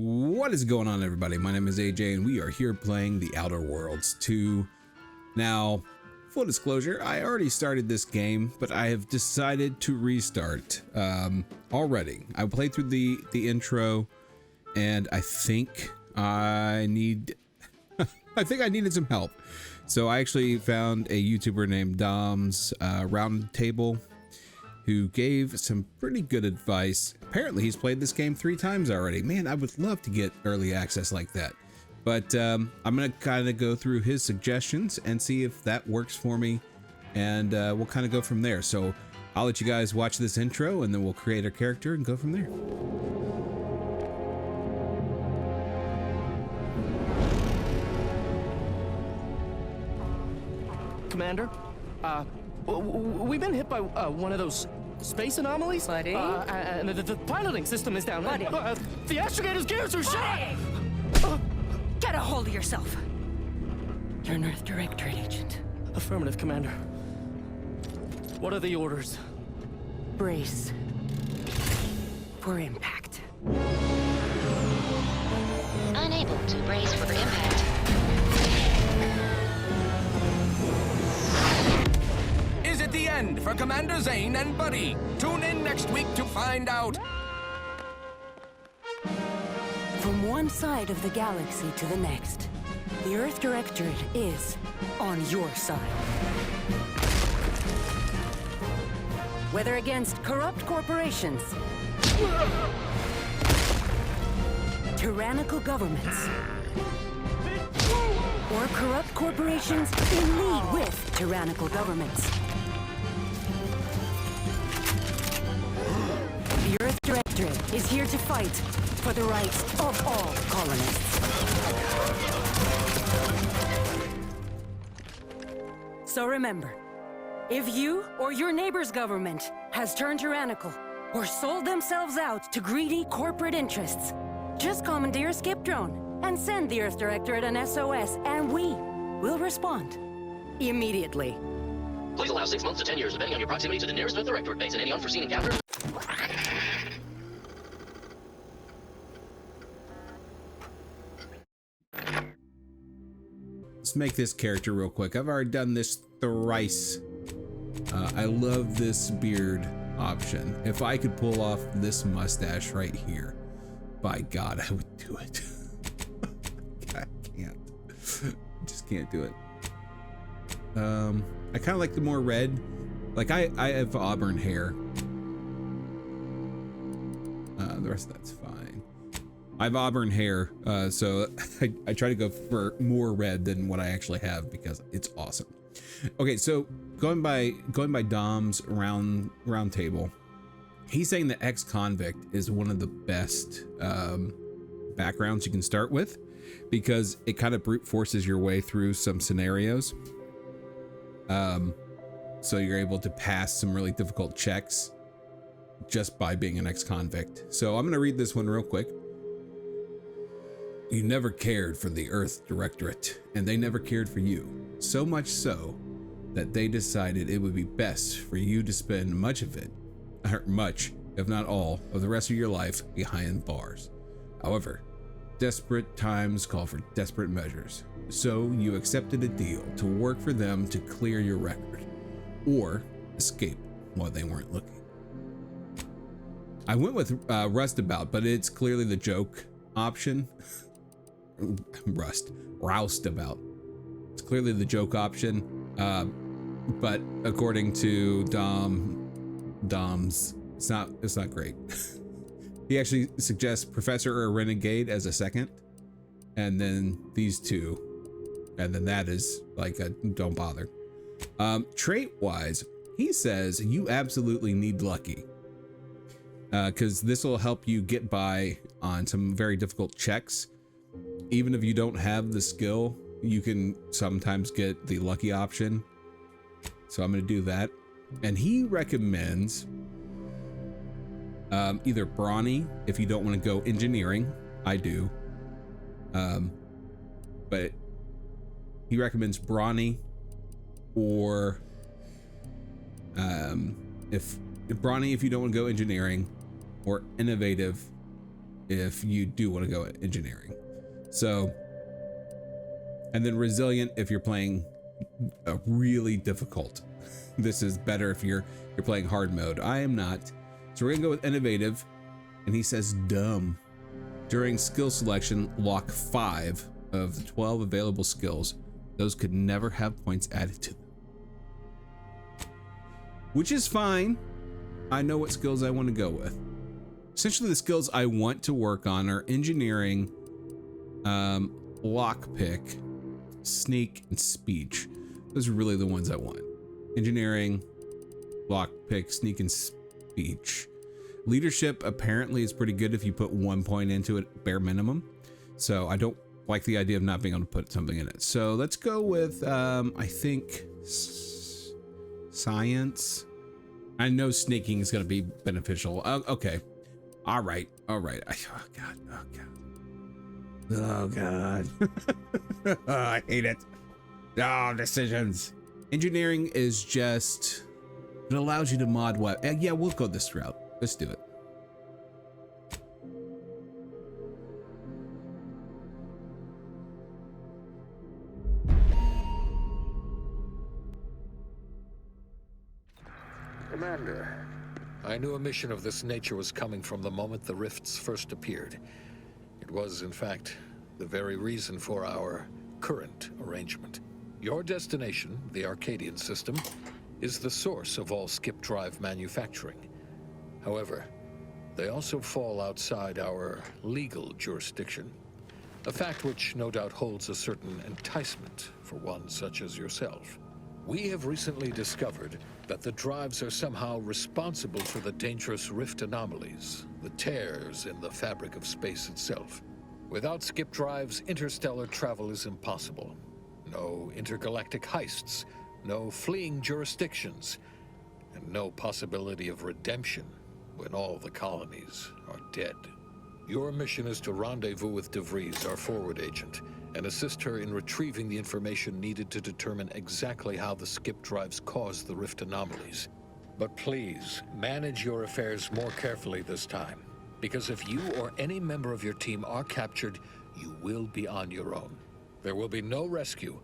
What is going on, everybody? My name is AJ and we are here playing The Outer Worlds 2. Now, full disclosure, I already started this game, but I have decided to restart already. I played through the intro and I think I needed some help. So I actually found a YouTuber named Doms Roundtable who gave some pretty good advice. Apparently he's played this game 3 times already. Man, I would love to get early access like that. But I'm gonna kind of go through his suggestions and see if that works for me, and we'll kind of go from there. So I'll let you guys watch this intro and then we'll create a character and go from there. Commander, we've been hit by one of those space anomalies. Buddy? And the piloting system is down. Buddy? The astrogator's gears are shot! Get a hold of yourself. You're an Earth Directorate agent. Affirmative, Commander. What are the orders? Brace for impact. Unable to brace for impact. Is it the end for Commander Zane and Buddy? Tune in next week to find out. From one side of the galaxy to the next, the Earth Directorate is on your side. Whether against corrupt corporations, tyrannical governments, or corrupt corporations in league with tyrannical governments, the Earth Directorate is here to fight for the rights of all colonists. So remember, if you or your neighbor's government has turned tyrannical or sold themselves out to greedy corporate interests, just commandeer a skip drone and send the Earth Directorate an SOS, and we will respond immediately. Please allow 6 months to 10 years, depending on your proximity to the nearest Earth Directorate base and any unforeseen encounters. Let's make this character real quick. I've already done this thrice. I love this beard option. If I could pull off this mustache right here, by God, I would do it. I can't. Just can't do it. I kind of like the more red. Like I have auburn hair. The rest of that's fine. I have auburn hair, so I try to go for more red than what I actually have because it's awesome. Okay, so going by Dom's Roundtable, he's saying that ex-convict is one of the best backgrounds you can start with because it kind of brute forces your way through some scenarios. So you're able to pass some really difficult checks just by being an ex-convict. So I'm gonna read this one real quick. You never cared for the Earth Directorate, and they never cared for you. So much so that they decided it would be best for you to spend much, if not all, of the rest of your life behind bars. However, desperate times call for desperate measures. So you accepted a deal to work for them to clear your record, or escape while they weren't looking. I went with Roustabout, but it's clearly the joke option. Roustabout. It's clearly the joke option, but according to Dom's, it's not great. He actually suggests Professor or Renegade as a second, and then these two, and then that is like a don't bother. Trait wise, he says you absolutely need lucky, because this will help you get by on some very difficult checks. Even if you don't have the skill, you can sometimes get the lucky option. So I'm going to do that. And he recommends either brawny if you don't want to go engineering. I do. But he recommends brawny, or if brawny if you don't want to go engineering, or innovative if you do want to go engineering. So, and then resilient if you're playing a really difficult. This is better if you're playing hard mode. I am not. So we're gonna go with innovative, and he says dumb. During skill selection, lock 5 of the 12 available skills. Those could never have points added to them. Which is fine. I know what skills I want to go with. Essentially, the skills I want to work on are engineering, lockpick, sneak, and speech. Those are really the ones I want. Engineering, lockpick, sneak, and speech. Leadership apparently is pretty good if you put 1 point into it, bare minimum. So I don't like the idea of not being able to put something in it. So let's go with, I think, science. I know sneaking is going to be beneficial. Okay. All right. Oh, God. I hate it. Oh, decisions. Engineering is just, it allows you to mod what? Yeah, we'll go this route. Let's do it. Commander, I knew a mission of this nature was coming from the moment the rifts first appeared. It was, in fact, the very reason for our current arrangement. Your destination, the Arcadian system, is the source of all skip drive manufacturing. However, they also fall outside our legal jurisdiction, a fact which no doubt holds a certain enticement for one such as yourself. We have recently discovered that the drives are somehow responsible for the dangerous rift anomalies, the tears in the fabric of space itself. Without skip drives, interstellar travel is impossible. No intergalactic heists, no fleeing jurisdictions, and no possibility of redemption when all the colonies are dead. Your mission is to rendezvous with De Vries, our forward agent, and assist her in retrieving the information needed to determine exactly how the skip drives cause the rift anomalies. But please, manage your affairs more carefully this time, because if you or any member of your team are captured, you will be on your own. There will be no rescue.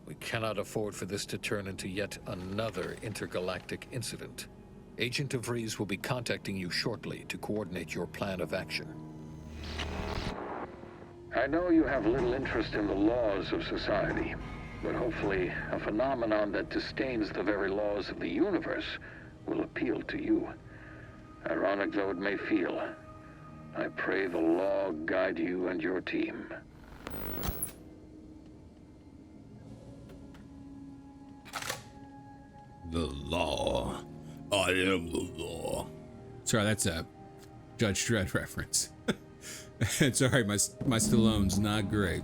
We cannot afford for this to turn into yet another intergalactic incident. Agent De Vries will be contacting you shortly to coordinate your plan of action. I know you have little interest in the laws of society, but hopefully a phenomenon that disdains the very laws of the universe will appeal to you. Ironic though it may feel, I pray the law guide you and your team. The law. I am the law. Sorry, that's a Judge Dredd reference. Sorry, my Stallone's not great.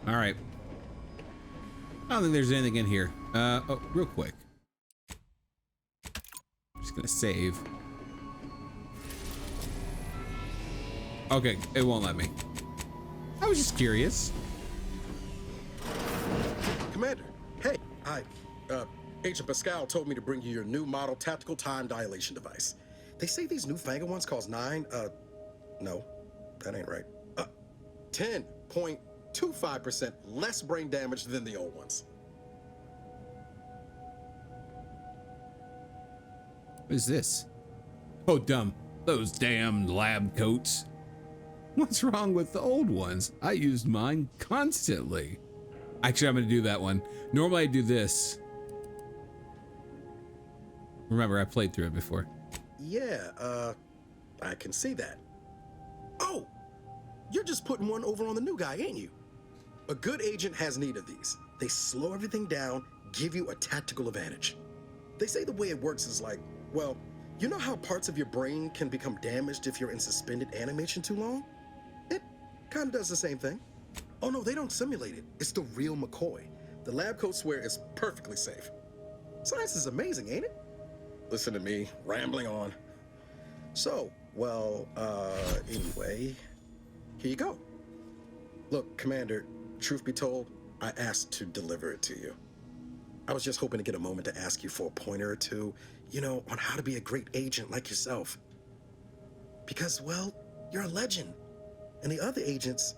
All right. I don't think there's anything in here. Oh, real quick. Just gonna save. Okay, it won't let me. I was just curious. Commander, hey, Agent Pascal told me to bring you your new model tactical time dilation device. They say these newfangled ones cause no, that ain't right. 10.25% less brain damage than the old ones. What is this? Oh, dumb. Those damn lab coats. What's wrong with the old ones? I used mine constantly. Actually, I'm gonna do that one. Normally I do this. Remember, I played through it before. Yeah, I can see that. Oh, you're just putting one over on the new guy, ain't you? A good agent has need of these. They slow everything down, give you a tactical advantage. They say the way it works is like, well, you know how parts of your brain can become damaged if you're in suspended animation too long? It kind of does the same thing. Oh no, they don't simulate it. It's the real McCoy. The lab coat swear is perfectly safe. Science is amazing, ain't it? Listen to me, rambling on. So, well, anyway, here you go. Look, Commander, truth be told, I asked to deliver it to you. I was just hoping to get a moment to ask you for a pointer or two, you know, on how to be a great agent like yourself. Because, well, you're a legend. And the other agents,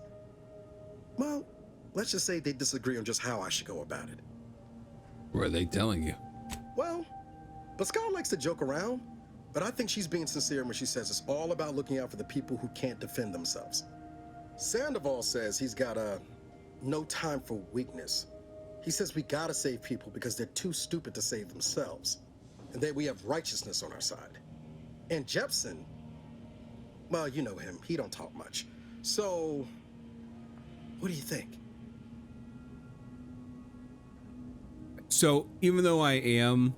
well, let's just say they disagree on just how I should go about it. What are they telling you? Well, Pascal likes to joke around, but I think she's being sincere when she says it's all about looking out for the people who can't defend themselves. Sandoval says he's got no time for weakness. He says we gotta save people because they're too stupid to save themselves, and that we have righteousness on our side. And Jepson, well, you know him, he don't talk much. So, what do you think? So even though I am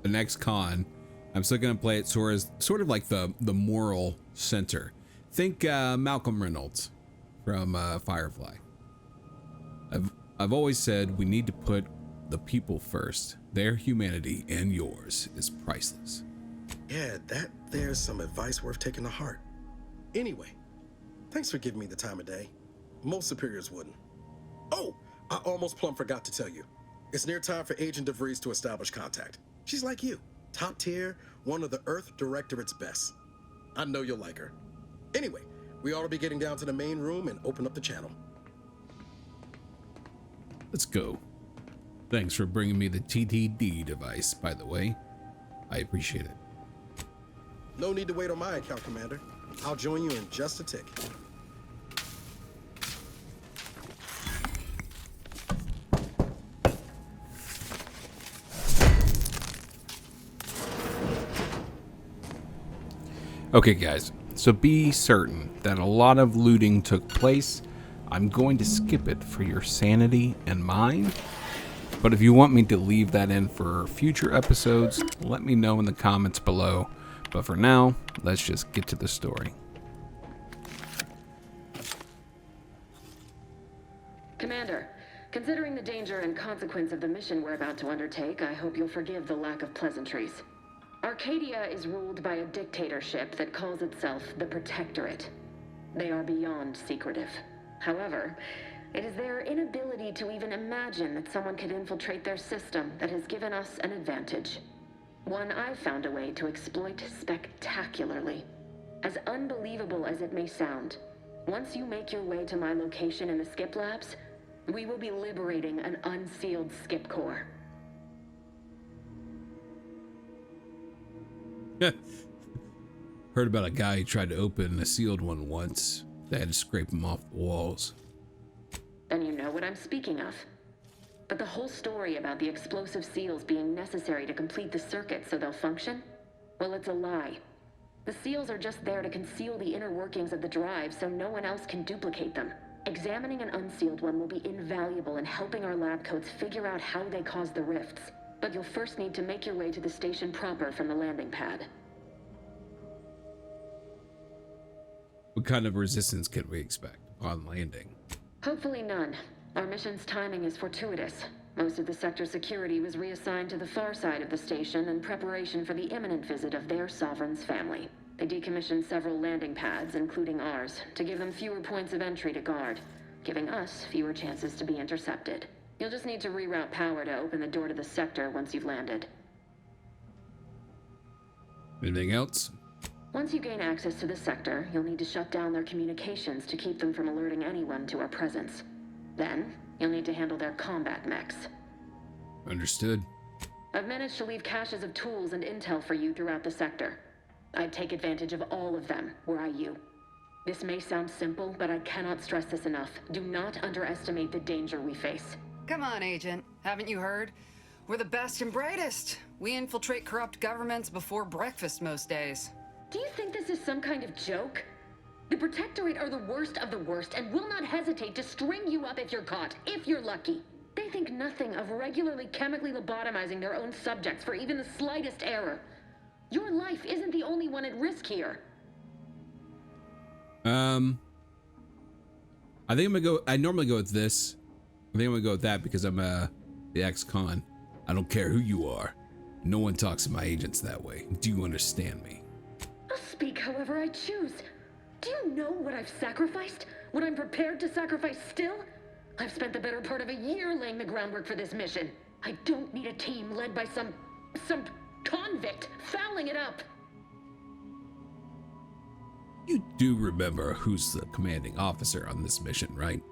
an ex-con, I'm still gonna play it sort of like the moral center. Think Malcolm Reynolds from Firefly. I've always said we need to put the people first. Their humanity and yours is priceless. Yeah, there's some advice worth taking to heart. Anyway, thanks for giving me the time of day. Most superiors wouldn't. Oh, I almost plumb forgot to tell you. It's near time for Agent de Vries to establish contact. She's like you, top tier, one of the Earth Directorate's best. I know you'll like her. Anyway, we ought to be getting down to the main room and open up the channel. Let's go. Thanks for bringing me the TTD device, by the way. I appreciate it. No need to wait on my account, Commander. I'll join you in just a tick. Okay, guys, so be certain that a lot of looting took place. I'm going to skip it for your sanity and mine. But if you want me to leave that in for future episodes, let me know in the comments below. But for now, let's just get to the story. Commander, considering the danger and consequence of the mission we're about to undertake, I hope you'll forgive the lack of pleasantries. Arcadia is ruled by a dictatorship that calls itself the Protectorate. They are beyond secretive. However, it is their inability to even imagine that someone could infiltrate their system that has given us an advantage. One I've found a way to exploit spectacularly. As unbelievable as it may sound, once you make your way to my location in the Skip Labs, we will be liberating an unsealed Skip Core. Heard about a guy who tried to open a sealed one once. They had to scrape him off the walls. Then you know what I'm speaking of. But the whole story about the explosive seals being necessary to complete the circuit so they'll function? Well, it's a lie. The seals are just there to conceal the inner workings of the drive so no one else can duplicate them. Examining an unsealed one will be invaluable in helping our lab coats figure out how they cause the rifts. But you'll first need to make your way to the station proper from the landing pad. What kind of resistance can we expect on landing? Hopefully none. Our mission's timing is fortuitous. Most of the sector security was reassigned to the far side of the station in preparation for the imminent visit of their sovereign's family. They decommissioned several landing pads, including ours, to give them fewer points of entry to guard, giving us fewer chances to be intercepted. You'll just need to reroute power to open the door to the sector once you've landed. Anything else? Once you gain access to the sector, you'll need to shut down their communications to keep them from alerting anyone to our presence. Then, you'll need to handle their combat mechs. Understood. I've managed to leave caches of tools and intel for you throughout the sector. I'd take advantage of all of them, were I you. This may sound simple, but I cannot stress this enough. Do not underestimate the danger we face. Come on, Agent. Haven't you heard? We're the best and brightest. We infiltrate corrupt governments before breakfast most days. Do you think this is some kind of joke? The Protectorate are the worst of the worst and will not hesitate to string you up if you're caught, if you're lucky. They think nothing of regularly chemically lobotomizing their own subjects for even the slightest error. Your life isn't the only one at risk here. I think I'm gonna go. I normally go with this. I think I'm gonna go with that because I'm the ex-con. I don't care who you are. No one talks to my agents that way. Do you understand me? I'll speak however I choose. Do you know what I've sacrificed? What I'm prepared to sacrifice still? I've spent the better part of a year laying the groundwork for this mission. I don't need a team led by some convict fouling it up. You do remember who's the commanding officer on this mission, right?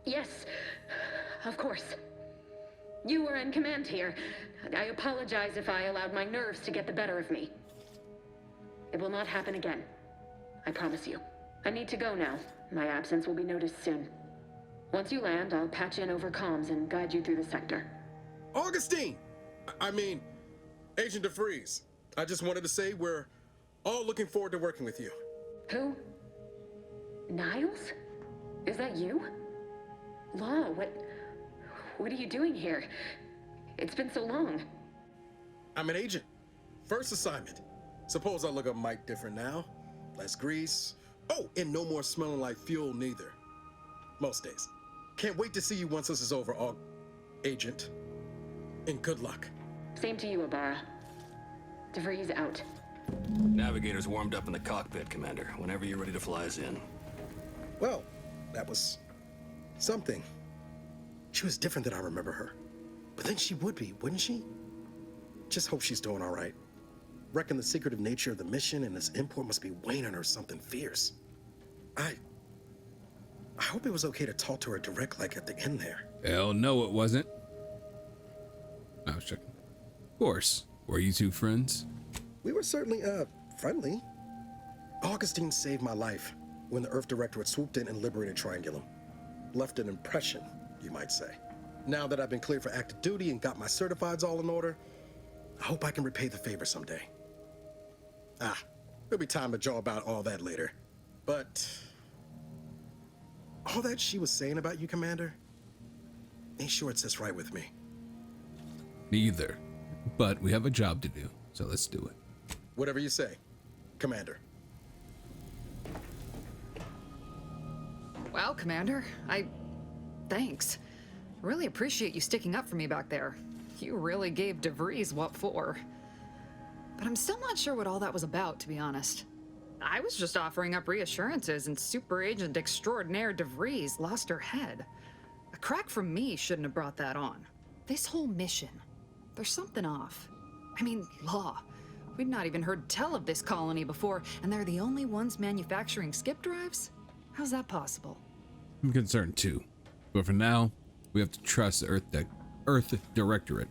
Yes, of course. You were in command here. I apologize if I allowed my nerves to get the better of me. It will not happen again. I promise you. I need to go now. My absence will be noticed soon. Once you land, I'll patch in over comms and guide you through the sector. Augustine! I mean, Agent de Vries. I just wanted to say we're all looking forward to working with you. Who? Niles? Is that you? Law, what are you doing here? It's been so long. I'm an agent. First assignment. Suppose I look a mite different now. Less grease. Oh, and no more smelling like fuel neither. Most days. Can't wait to see you once this is over, Agent. And good luck. Same to you, Abara. De Vries out. Navigator's warmed up in the cockpit, Commander. Whenever you're ready to fly us in. Well, that was something. She was different than I remember her. But then she would be, wouldn't she? Just hope she's doing all right. Reckon the secretive nature of the mission and its import must be weighing on her something fierce. I hope it was okay to talk to her direct like at the end there. Hell no, it wasn't. I was checking. Of course. Were you two friends? We were certainly, friendly. Augustine saved my life when the Earth Directorate swooped in and liberated Triangulum. Left an impression, you might say. Now that I've been cleared for active duty and got my certifieds all in order, I hope I can repay the favor someday. There'll be time to jaw about all that later. But all that she was saying about you, Commander, ain't sure it sits right with me. Neither. But we have a job to do, so let's do it. Whatever you say, Commander. Wow, Commander. Thanks. Really appreciate you sticking up for me back there. You really gave De Vries what for. But I'm still not sure what all that was about, to be honest. I was just offering up reassurances, and Super Agent Extraordinaire De Vries lost her head. A crack from me shouldn't have brought that on. This whole mission, there's something off. I mean, Law. We've not even heard tell of this colony before, and they're the only ones manufacturing skip drives? How's that possible? I'm concerned too. But for now, we have to trust the Earth Directorate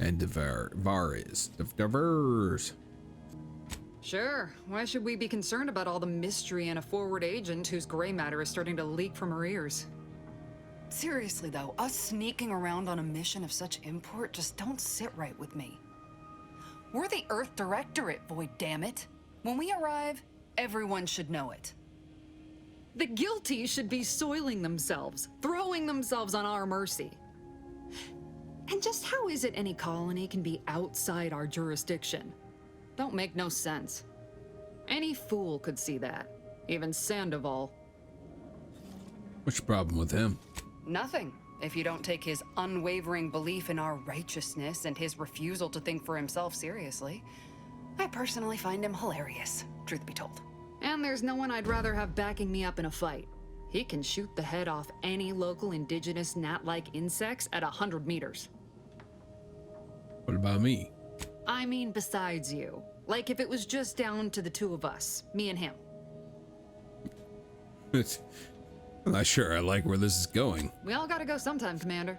and De Vries. Sure. Why should we be concerned about all the mystery in a forward agent whose gray matter is starting to leak from her ears? Seriously though, us sneaking around on a mission of such import just don't sit right with me. We're the Earth Directorate, boy, damn it. When we arrive, everyone should know it. The guilty should be soiling themselves, throwing themselves on our mercy. And just how is it any colony can be outside our jurisdiction? Don't make no sense. Any fool could see that, even Sandoval. What's your problem with him? Nothing, if you don't take his unwavering belief in our righteousness and his refusal to think for himself seriously. I personally find him hilarious, truth be told. And there's no one I'd rather have backing me up in a fight. He can shoot the head off any local indigenous gnat-like insects at 100 meters. What about me? I mean besides you. Like if it was just down to the two of us, me and him. I'm not sure I like where this is going. We all gotta go sometime, Commander.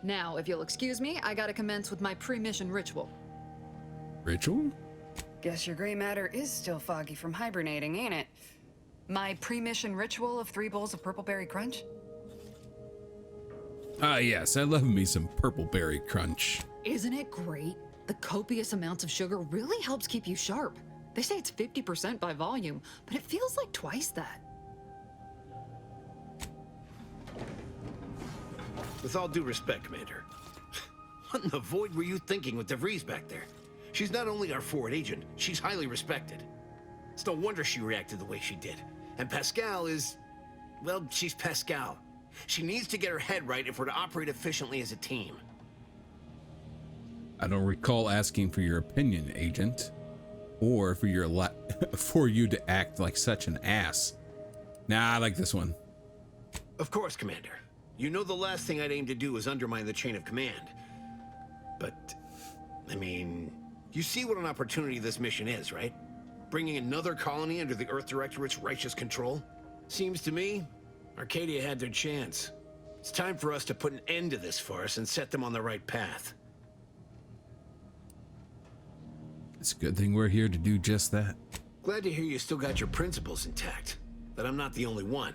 Now, if you'll excuse me, I gotta commence with my pre-mission ritual. Ritual? Guess your gray matter is still foggy from hibernating, ain't it? My pre-mission ritual of 3 bowls of purple berry crunch? Ah, yes, I love me some purple berry crunch. Isn't it great? The copious amounts of sugar really helps keep you sharp. They say it's 50% by volume, but it feels like twice that. With all due respect, Commander, what in the void were you thinking with De Vries back there? She's not only our forward agent, she's highly respected. It's no wonder she reacted the way she did. And Pascal is, well, she's Pascal. She needs to get her head right if we're to operate efficiently as a team. I don't recall asking for your opinion, Agent, or for you to act like such an ass. Nah, I like this one. Of course, Commander. You know the last thing I'd aim to do is undermine the chain of command. but, I mean, you see what an opportunity this mission is, right? Bringing another colony under the Earth Directorate's righteous control? Seems to me, Arcadia had their chance. It's time for us to put an end to this farce and set them on the right path. It's a good thing we're here to do just that. Glad to hear you still got your principles intact. That I'm not the only one.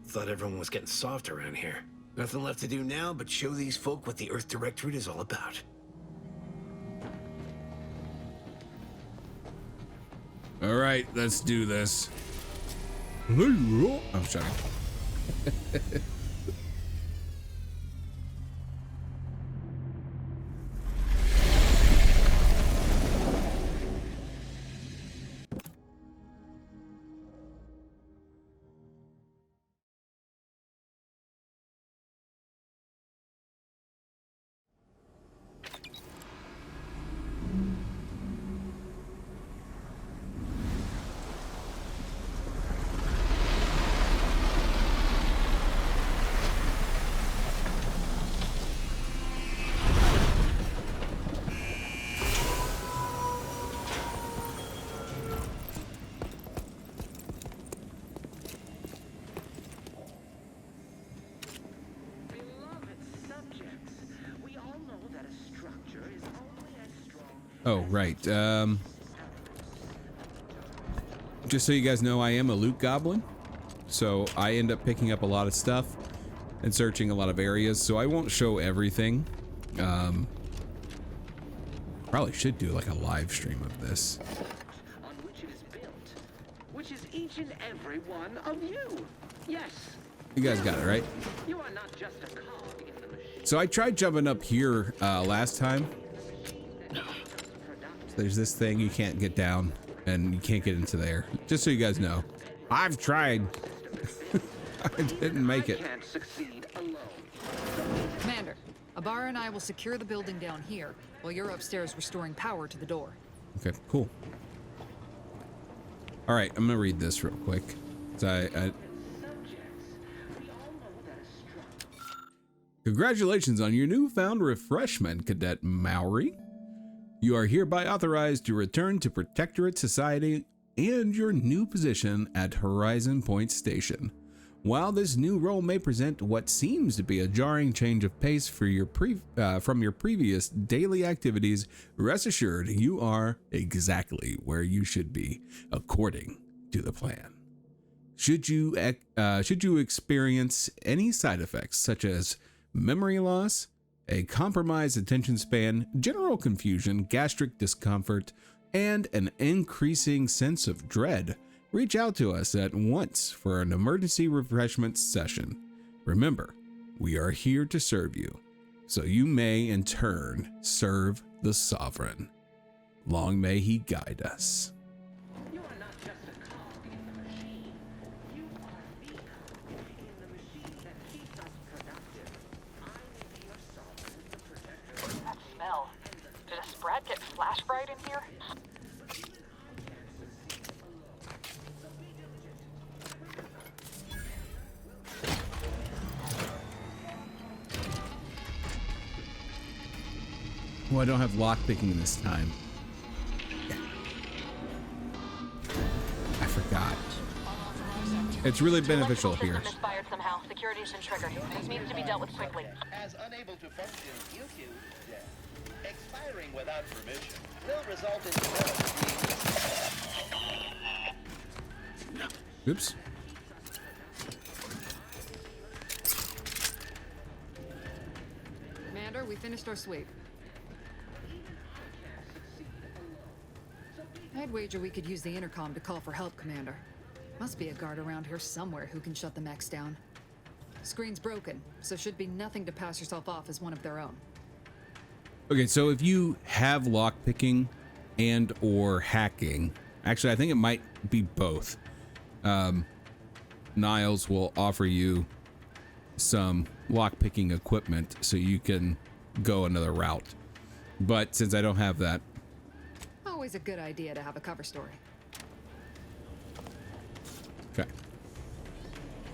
Thought everyone was getting soft around here. Nothing left to do now but show these folk what the Earth Directorate is all about. All right, let's do this. I'm sorry. Oh, right. Just so you guys know, I am a loot goblin. So I end up picking up a lot of stuff and searching a lot of areas. So I won't show everything. Probably should do like a live stream of this. On which it is built, which is each and every one of you. Yes. You guys got it, right? You are not just a cog in the machine. So I tried jumping up here last time. There's this thing you can't get down and you can't get into there. Just so you guys know, I've tried. I didn't make it. Commander, Abara and I will secure the building down here while you're upstairs restoring power to the door. Okay, cool. All right, I'm gonna read this real quick. Congratulations on your newfound refreshment, Cadet Maori. You are hereby authorized to return to Protectorate Society and your new position at Horizon Point Station. While this new role may present what seems to be a jarring change of pace for your from your previous daily activities, rest assured you are exactly where you should be, according to the plan. Should you experience any side effects such as memory loss, a compromised attention span, general confusion, gastric discomfort, and an increasing sense of dread, reach out to us at once for an emergency refreshment session. Remember, we are here to serve you, so you may in turn serve the Sovereign. Long may he guide us. You are not just a cog in the machine. You are the cog in the machine that keeps us productive. I will be your sovereign, the protector. That smell. Did a Sprat get flash fried in here? Oh, I don't have lockpicking this time. I forgot. It's really beneficial here. Misfired somehow. Security's been triggered. This needs to be dealt with quickly. As unable to function due to death, expiring without permission will result in Oops. Commander, we finished our sweep. I'd wager we could use the intercom to call for help, Commander. Must be a guard around here somewhere who can shut the mechs down. Screen's broken, so should be nothing to pass yourself off as one of their own. Okay, so if you have lockpicking and or hacking, actually I think it might be both. Niles will offer you some lockpicking equipment so you can go another route. But since I don't have that, Always a good idea to have a cover story. okay.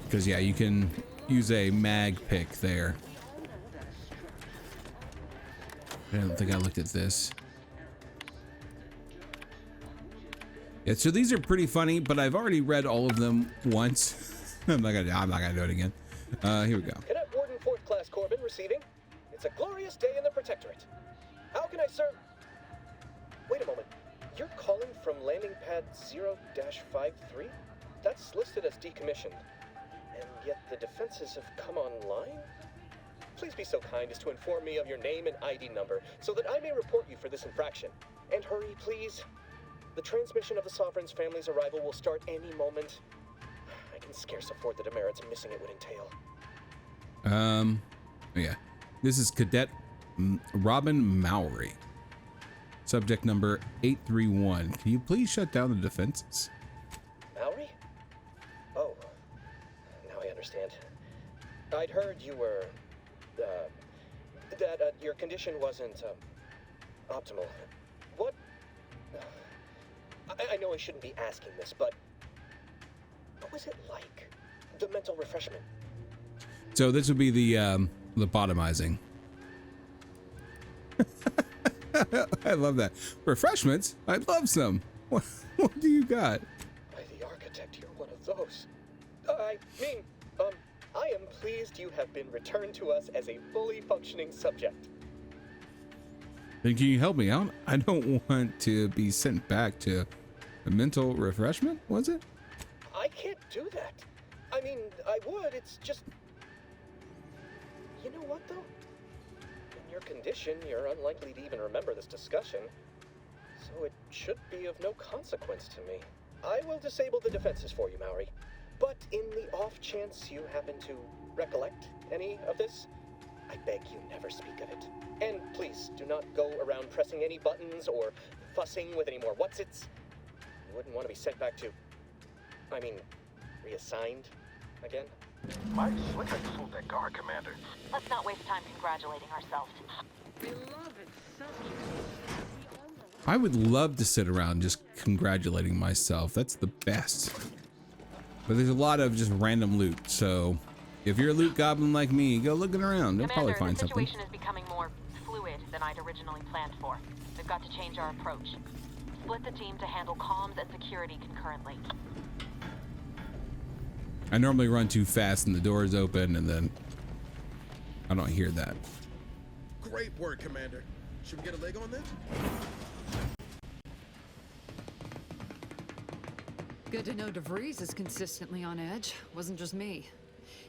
Because yeah, you can use a mag pick there. I don't think I looked at this. Yeah, so these are pretty funny, but I've already read all of them once. I'm not gonna do it again. Here we go. Cadet Warden 4th Class Corbin receiving. It's a glorious day in the Protectorate. How can I serve? Wait a moment. You're calling from landing pad 0-53? That's listed as decommissioned. And yet the defenses have come online? Please be so kind as to inform me of your name and ID number so that I may report you for this infraction. And hurry, please. The transmission of the Sovereign's family's arrival will start any moment. I can scarce afford the demerits missing it would entail. Yeah. This is Cadet Robin Mowry. Subject number 831. Can you please shut down the defenses? Mowry? Oh, now I understand. I'd heard you were, that your condition wasn't, optimal. What? I know I shouldn't be asking this, but what was it like? The mental refreshment? So this would be the lobotomizing. I love that. Refreshments? I'd love some. What do you got? By the architect, you're one of those. I mean, I am pleased you have been returned to us as a fully functioning subject. Then can you help me out? I don't want to be sent back to a mental refreshment, was it? I can't do that. I mean, I would, it's just... You know what, though? In your condition, you're unlikely to even remember this discussion. So it should be of no consequence to me. I will disable the defenses for you, Mowry. But in the off chance you happen to recollect any of this, I beg you never speak of it. And please, do not go around pressing any buttons or fussing with any more whatsits. You wouldn't want to be sent back to... I mean, reassigned again? Might slick like fooled that guard, Commander. Let's not waste time congratulating ourselves. I would love to sit around just congratulating myself. That's the best. But there's a lot of just random loot, so if you're a loot goblin like me, go looking around. You'll probably find the something. situation is becoming more fluid than I'd originally planned for. We've got to change our approach. Split the team to handle comms and security concurrently. I normally run too fast and the doors open and then I don't hear that. Great work, Commander. Should we get a leg on this? Good to know De Vries is consistently on edge. Wasn't just me.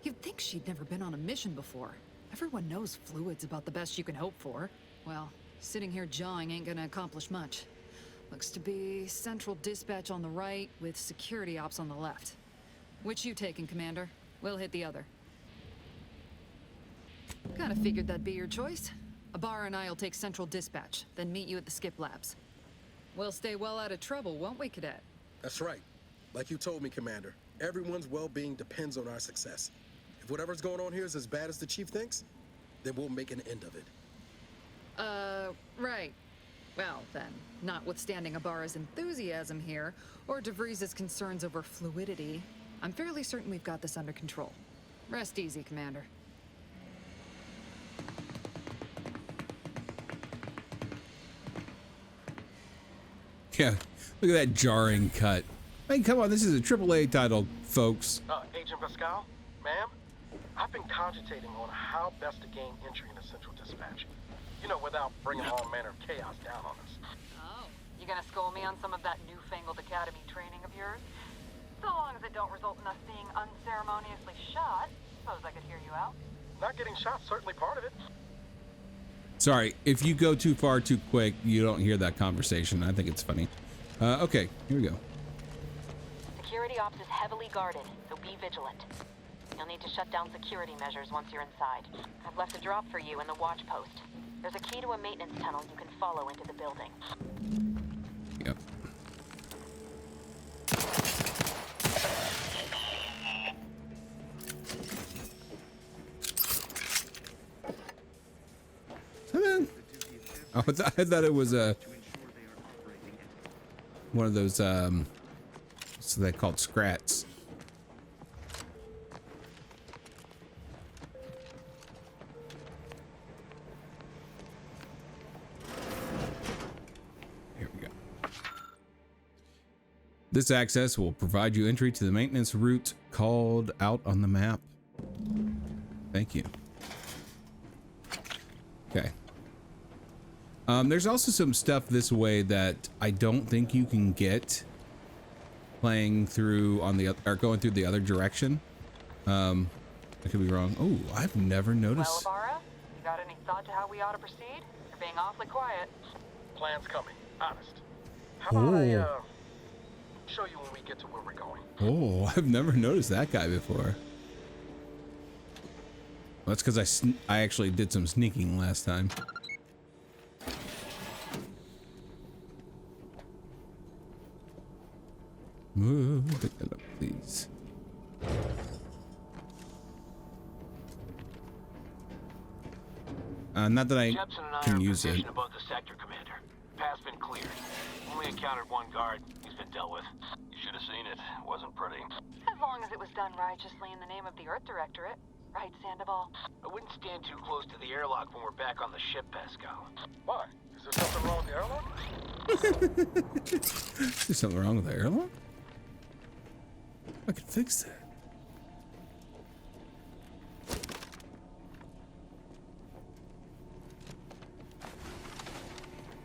You'd think she'd never been on a mission before. Everyone knows fluid's about the best you can hope for. Well, sitting here jawing ain't gonna accomplish much. Looks to be central dispatch on the right with security ops on the left. Which you taking, Commander? We'll hit the other. Kinda figured that'd be your choice. Ibarra and I'll take central dispatch, then meet you at the skip labs. We'll stay well out of trouble, won't we, Cadet? That's right. Like you told me, Commander, everyone's well-being depends on our success. If whatever's going on here is as bad as the Chief thinks, then we'll make an end of it. Right. Well, then, notwithstanding Ibarra's enthusiasm here, or De Vries' concerns over fluidity, I'm fairly certain we've got this under control. Rest easy, Commander. Yeah, look at that jarring cut. Hey, come on, this is a AAA title, folks. Agent Pascal, ma'am, I've been cogitating on how best to gain entry into Central Dispatch. You know, without bringing all manner of chaos down on us. Oh, you gonna school me on some of that newfangled academy training of yours? So long as it don't result in us being unceremoniously shot, suppose I could hear you out. Not getting shot, certainly part of it. Sorry, if you go too far too quick, you don't hear that conversation. I think it's funny. Okay, here we go. Security ops is heavily guarded, so be vigilant. You'll need to shut down security measures once you're inside. I've left a drop for you in the watch post. There's a key to a maintenance tunnel you can follow into the building. Yep. I thought it was one of those what's they called, scrats. This access will provide you entry to the maintenance route called out on the map. Thank you. Okay. There's also some stuff this way that I don't think you can get playing through on the or going through the other direction. I could be wrong. Oh, I've never noticed. Well, Ibarra, you got any thought to how we ought to proceed? You're being awfully quiet. Plan's coming, honest. How about I show you when we get to where we're going? Oh, I've never noticed that guy before. Well, that's because I actually did some sneaking last time. Ooh, pick that up, please. Not that I can use it. Above the sector, Commander. Path's been cleared. Only encountered one guard. He's been dealt with. You should have seen it. Wasn't pretty. As long as it was done righteously in the name of the Earth Directorate. Right, Sandoval? I wouldn't stand too close to the airlock when we're back on the ship, Pascal. Why? Is there something wrong with the airlock? There's something wrong with the airlock? I can fix that.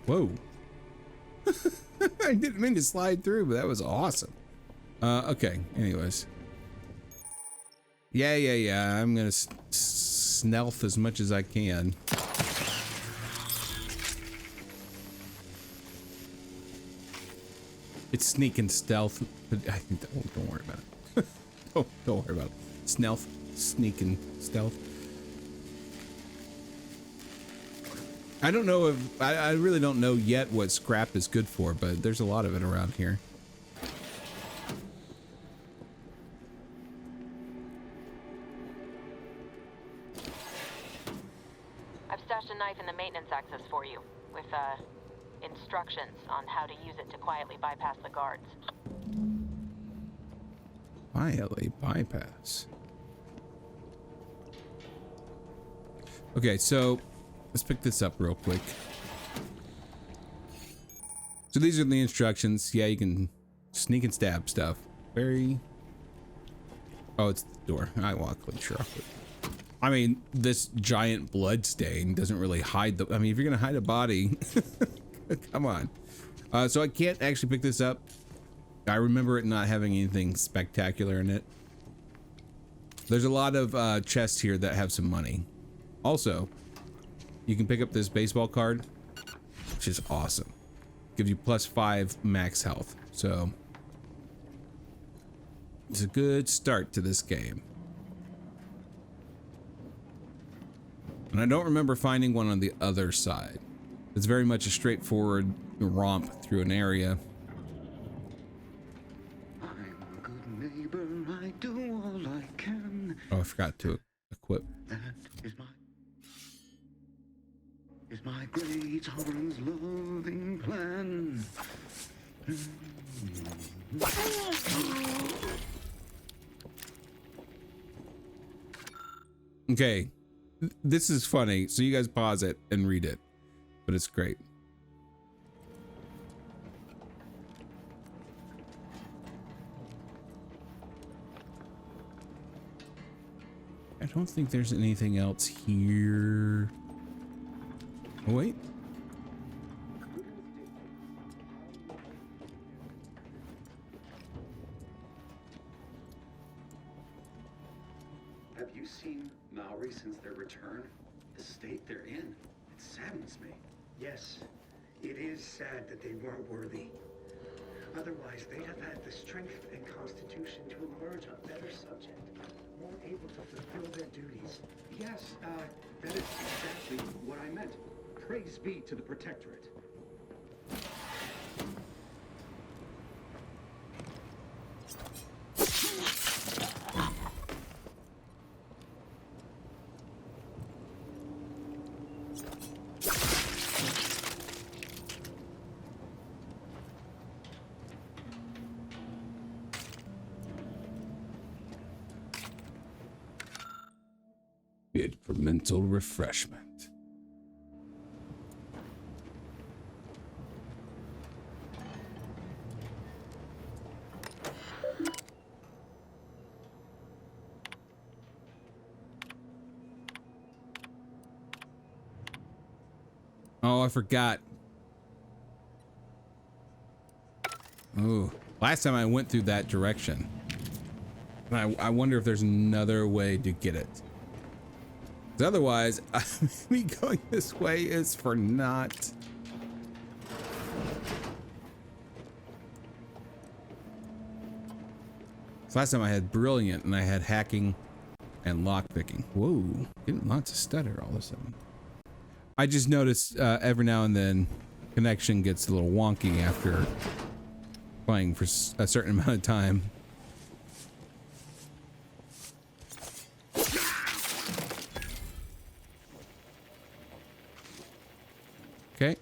Whoa. I didn't mean to slide through, but that was awesome. Okay, anyways. Yeah. I'm gonna stealth as much as I can. It's sneak and stealth, but I think that, don't worry about it. don't worry about it. Stealth, sneak and stealth. I don't know if I really don't know yet what scrap is good for, but there's a lot of it around here. I've stashed a knife in the maintenance access for you, with instructions on how to use it to quietly bypass the guards. Quietly bypass. Okay, so let's pick this up real quick. So these are the instructions. Yeah, you can sneak and stab stuff. Very... Oh, it's the door. I walk like sure. I mean, this giant blood stain doesn't really hide the... I mean, if you're going to hide a body... Come on. So I can't actually pick this up. I remember it not having anything spectacular in it. There's a lot of chests here that have some money. Also, you can pick up this baseball card, which is awesome. Gives you +5 max health. So it's a good start to this game. And I don't remember finding one on the other side. It's very much a straightforward romp through an area. I'm a good neighbor, I do all I can. Oh, I forgot to equip. That is my great Hans loving plan. Okay, this is funny, so you guys pause it and read it, but it's great. I don't think there's anything else here. Oh, wait. Have you seen Maori since their return? The state they're in, it saddens me. Yes, it is sad that they weren't worthy. Otherwise, they'd have had the strength and constitution to emerge a better subject, more able to fulfill their duties. Yes, that is exactly what I meant. Praise be to the Protectorate. Bid for mental refreshment. Oh, I forgot. Oh, last time I went through that direction. I wonder if there's another way to get it. 'Cause otherwise, me going this way is for naught. So last time I had brilliant and I had hacking and lockpicking. Whoa, getting lots of stutter all of a sudden. I just noticed every now and then connection gets a little wonky after playing for a certain amount of time. Okay.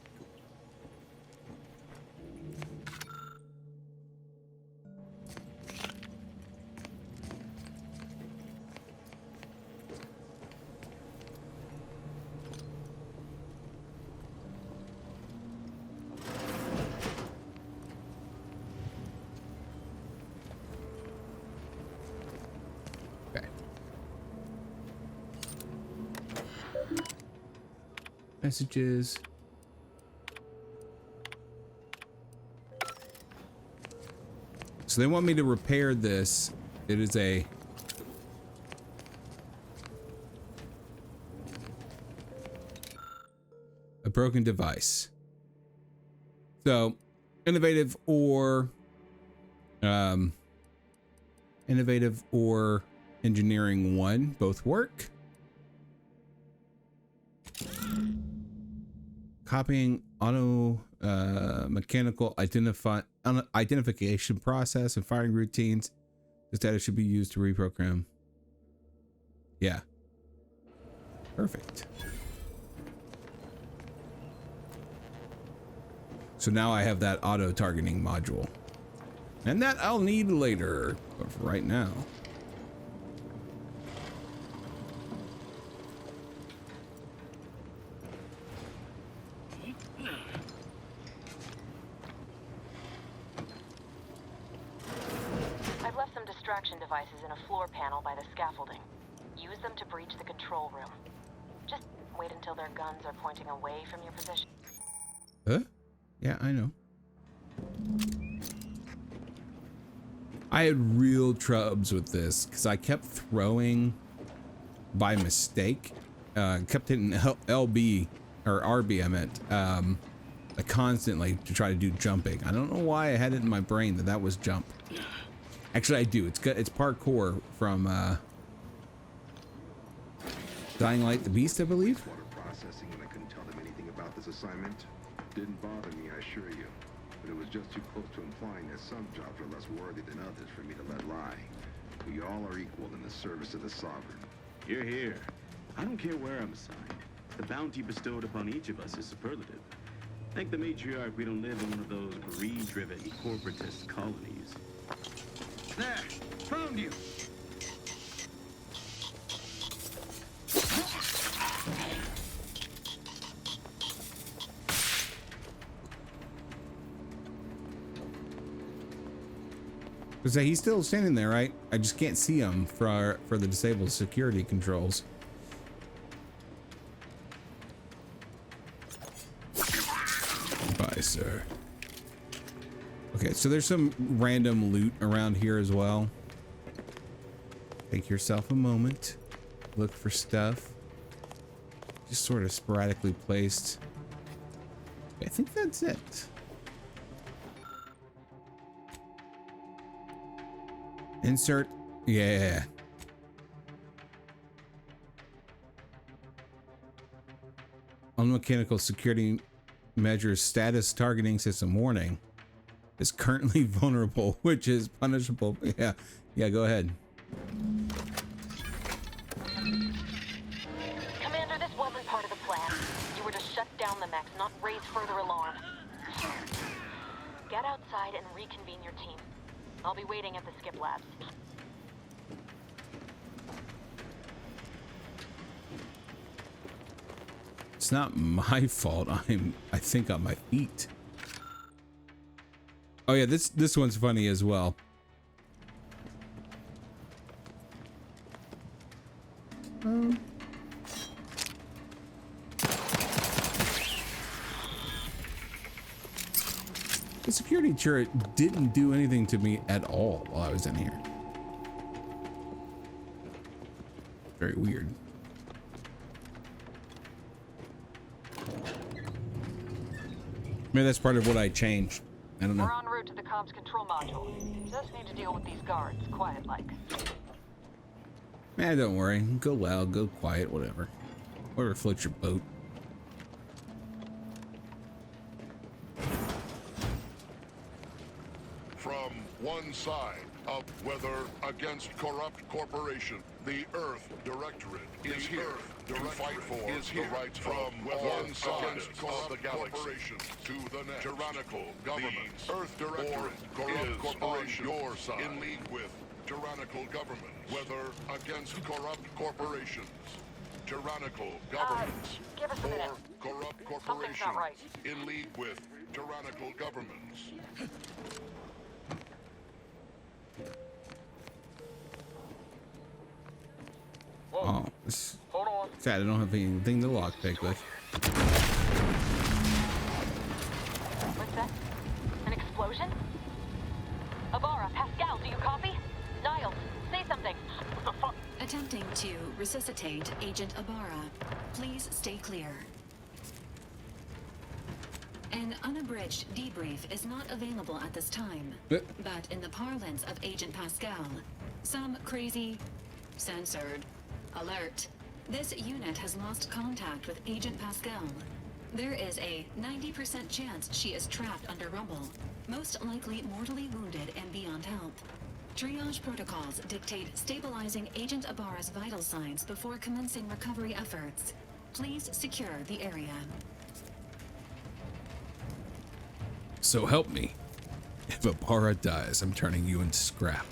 Messages. So they want me to repair this. It is a broken device. So innovative or engineering 1 both work. Copying auto mechanical identification process and firing routines. This data should be used to reprogram. Yeah. Perfect. So now I have that auto targeting module. And that I'll need later, but for right now. Devices in a floor panel by the scaffolding. Use them to breach the control room. Just wait until their guns are pointing away from your position. Huh? Yeah, I know. I had real trubs with this because I kept throwing by mistake. Kept hitting LB or RB, I meant, constantly to try to do jumping. I don't know why I had it in my brain that was jump. Actually, I do. It's good. It's parkour from Dying Light the Beast, I believe. Water processing, and I couldn't tell them anything about this assignment. Didn't bother me, I assure you. But it was just too close to implying that some jobs are less worthy than others for me to let lie. We all are equal in the service of the sovereign. Hear, hear. I don't care where I'm assigned. The bounty bestowed upon each of us is superlative. Thank the matriarch we don't live in one of those greed-driven corporatist colonies. There! Found you! Because he's still standing there, right? I just can't see him for the disabled security controls. Bye, sir. Okay, so there's some random loot around here as well. Take yourself a moment. Look for stuff. Just sort of sporadically placed. I think that's it. Insert. Yeah. Unmechanical security measures status targeting system warning. Is currently vulnerable, which is punishable. Yeah, go ahead. Commander, this wasn't part of the plan. You were to shut down the mechs, not raise further alarm. Get outside and reconvene your team. I'll be waiting at the skip labs. It's not my fault. I think on my feet. Oh yeah, this one's funny as well. The security turret didn't do anything to me at all while I was in here. Very weird. Maybe that's part of what I changed. I don't know. We're en route to the comms control module. Just need to deal with these guards, quiet-like. Man, don't worry. Go loud, go quiet, whatever. Whatever floats your boat. From one side of Weather Against Corrupt Corporation, the Earth Directorate is here to fight for the rights from one side of the galaxy to the next. Tyrannical governments. Earth Directorate corrupt corporation on your side. In league with tyrannical governments. Weather Against Corrupt Corporations. Tyrannical governments. Give us a minute. Or corrupt Something's corporations. not right. In league with tyrannical governments. Oh, it's sad I don't have anything to lockpick with. What's that? An explosion? Abara, Pascal, do you copy? Niles, say something. What the fuck? Attempting to resuscitate Agent Abara. Please stay clear. An unabridged debrief is not available at this time. But in the parlance of Agent Pascal, some crazy, censored, alert. This unit has lost contact with Agent Pascal. There is a 90% chance she is trapped under rubble, most likely mortally wounded and beyond help. Triage protocols dictate stabilizing Agent Abara's vital signs before commencing recovery efforts. Please secure the area. So help me. If Abara dies, I'm turning you into scrap.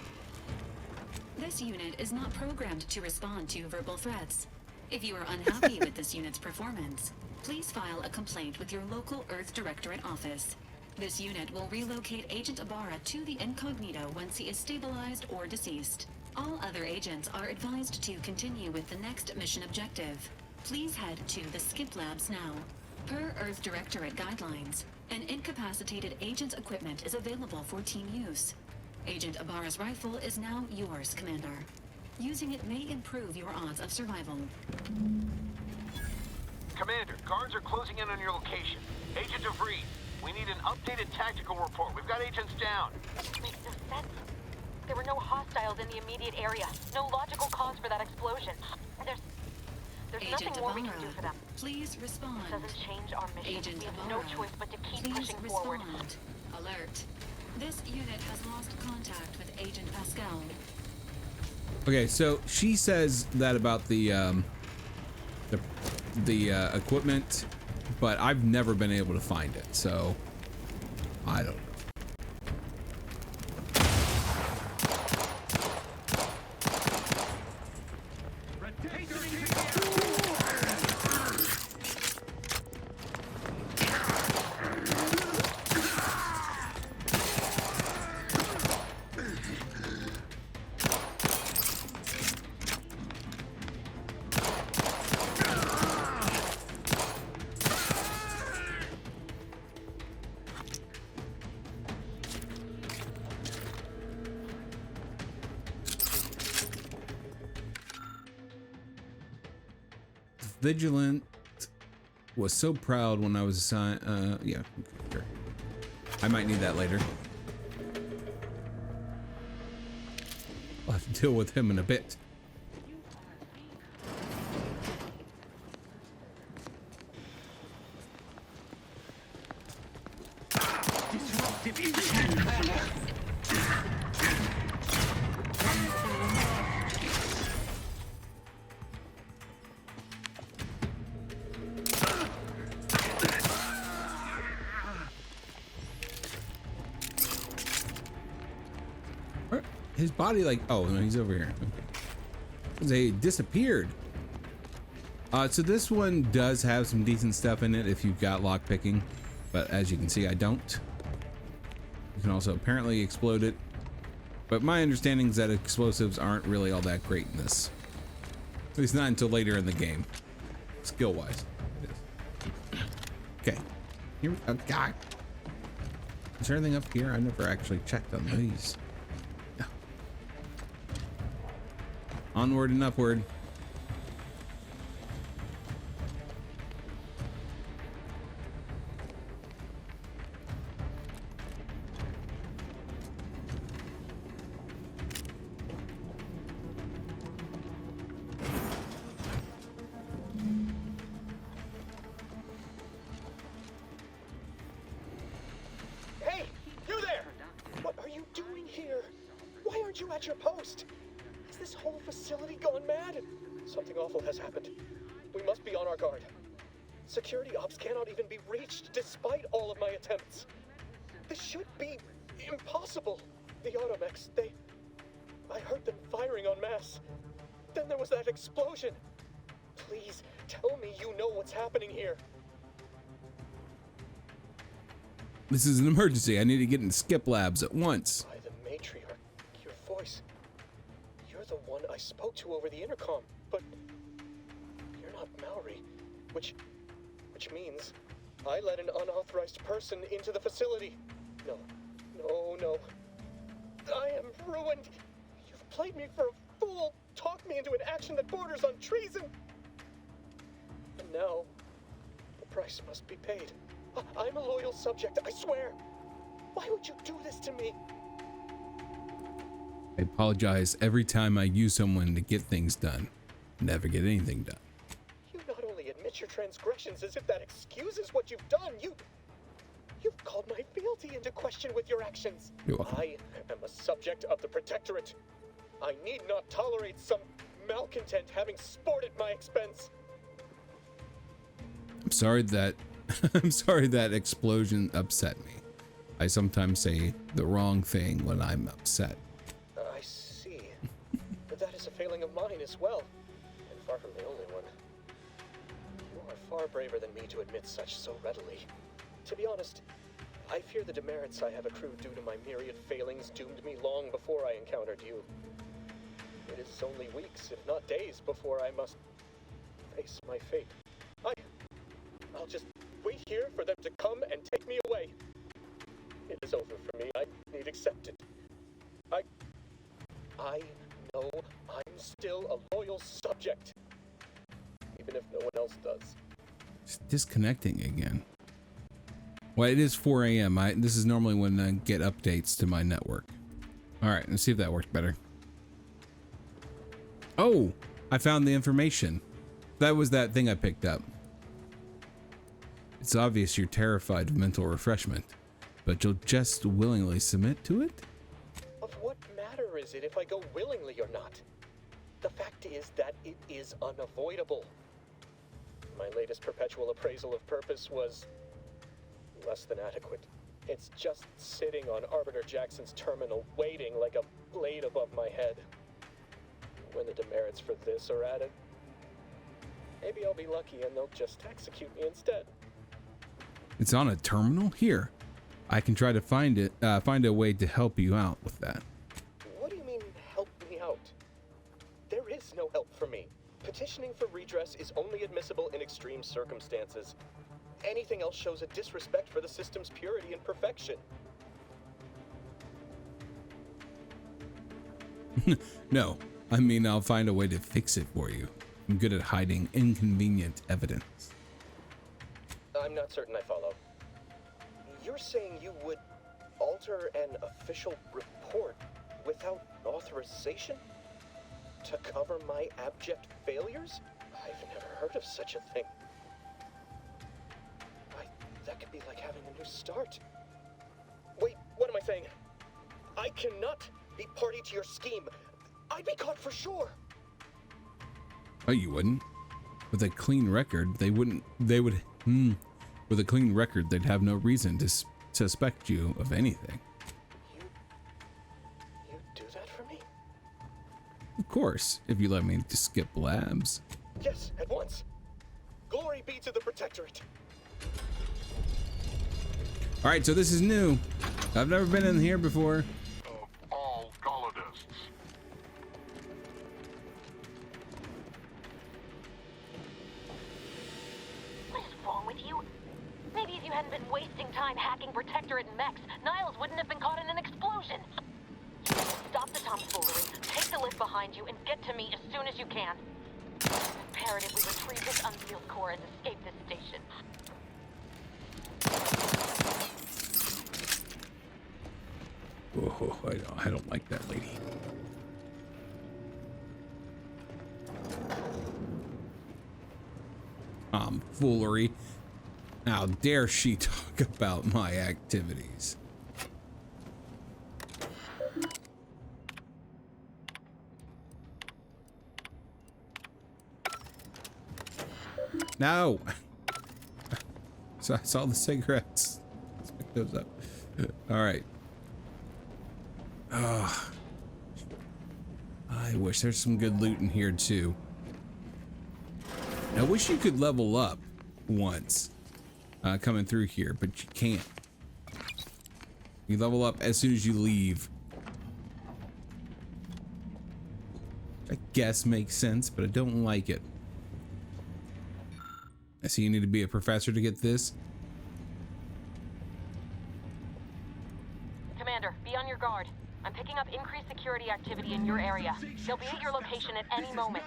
This unit is not programmed to respond to verbal threats. If you are unhappy with this unit's performance, please file a complaint with your local Earth Directorate office. This unit will relocate Agent Abara to the incognito once he is stabilized or deceased. All other agents are advised to continue with the next mission objective. Please head to the Skip Labs now. Per Earth Directorate guidelines, an incapacitated agent's equipment is available for team use. Agent Abara's rifle is now yours, Commander. Using it may improve your odds of survival. Commander, guards are closing in on your location. Agent de Vries, we need an updated tactical report. We've got agents down. Makes no sense. There were no hostiles in the immediate area. No logical cause for that explosion. There's Agent nothing more we can Abara, do for them. please respond. Doesn't change our mission. Agent We have Abara, no choice but to keep please pushing respond. forward. Alert. This unit has lost contact with Agent Pascal. Okay, so she says that about the equipment, but I've never been able to find it, so I don't know. Vigilant was so proud when I was assigned. Yeah, sure. I might need that later. I'll have to deal with him in a bit. His body, like, oh no, he's over here. Okay. They disappeared. So this one does have some decent stuff in it if you've got lock picking, but as you can see, I don't. You can also apparently explode it, but my understanding is that explosives aren't really all that great in this. At least not until later in the game, skill wise. Okay, here we go. God. Is there anything up here? I never actually checked on these. Yeah. Onward and upward. Hey, you there! What are you doing here? Why aren't you at your post? Has this whole facility gone mad? Something awful has happened. We must be on our guard. Security ops cannot even be reached despite all of my attempts. This should be impossible. The automechs, I heard them firing en masse. Then there was that explosion. Please, tell me you know what's happening here. This is an emergency. I need to get in Skip Labs at once. By the matriarch, your voice. You're the one I spoke to over the intercom, but you're not Maori, which means I let an unauthorized person into the facility. No. I am ruined. You've played me for a fool, talked me into an action that borders on treason. And now, the price must be paid. I'm a loyal subject, I swear. Why would you do this to me? I apologize every time I use someone to get things done. Never get anything done. You not only admit your transgressions as if that excuses what you've done, you've called my fealty into question with your actions. You're welcome. I am a subject of the Protectorate. I need not tolerate some malcontent having sport at my expense. I'm sorry that I'm sorry that explosion upset me. I sometimes say the wrong thing when I'm upset. I see. But that is a failing of mine as well, and far from the only one. You are far braver than me to admit such so readily. To be honest, I fear the demerits I have accrued due to my myriad failings doomed me long before I encountered you. It is only weeks, if not days, before I must face my fate. I'll just wait here for them to come and take me away. It is over for me. I need accept it. I know I'm still a loyal subject, even if no one else does. It's disconnecting again. Well, it is 4 a.m. This is normally when I get updates to my network. All right, let's see if that worked better. Oh, I found the information. That was that thing I picked up. It's obvious you're terrified of mental refreshment, but you'll just willingly submit to it? Of what matter is it if I go willingly or not? The fact is that it is unavoidable. My latest perpetual appraisal of purpose was less than adequate. It's just sitting on Arbiter Jackson's terminal, waiting like a blade above my head. When the demerits for this are added, maybe I'll be lucky and they'll just execute me instead. It's on a terminal? Here, I can try to find a way to help you out with that. What do you mean, help me out? There is no help for me. Petitioning for redress is only admissible in extreme circumstances. Anything else shows a disrespect for the system's purity and perfection. No, I mean I'll find a way to fix it for you. I'm good at hiding inconvenient evidence. I'm not certain I follow. You're saying you would alter an official report without authorization? To cover my abject failures? I've never heard of such a thing. That could be like having a new start. Wait, what am I saying? I cannot be party to your scheme. I'd be caught for sure. Oh, you wouldn't? With a clean record, with a clean record, they'd have no reason to suspect you of anything. You do that for me? Of course, if you let me to skip labs. Yes, at once. Glory be to the Protectorate. All right, so this is new. I've never been in here before. Of all colonists. What is wrong with you? Maybe if you hadn't been wasting time hacking Protectorate and mechs, Niles wouldn't have been caught in an explosion. You need to stop the tomfoolery, take the lift behind you, and get to me as soon as you can. Imperatively retrieve this unsealed core and escape this station. Oh, I don't like that lady. Foolery. How dare she talk about my activities? No. So I saw the cigarettes. Let's pick those up. All right. Oh, I wish there's some good loot in here too. I wish you could level up once coming through here, but you can't. You level up as soon as you leave. I guess makes sense, but I don't like it. I see you need to be a professor to get this. Commander, be on your guard. I'm picking up increased security activity in your area. They'll be at your location at any moment.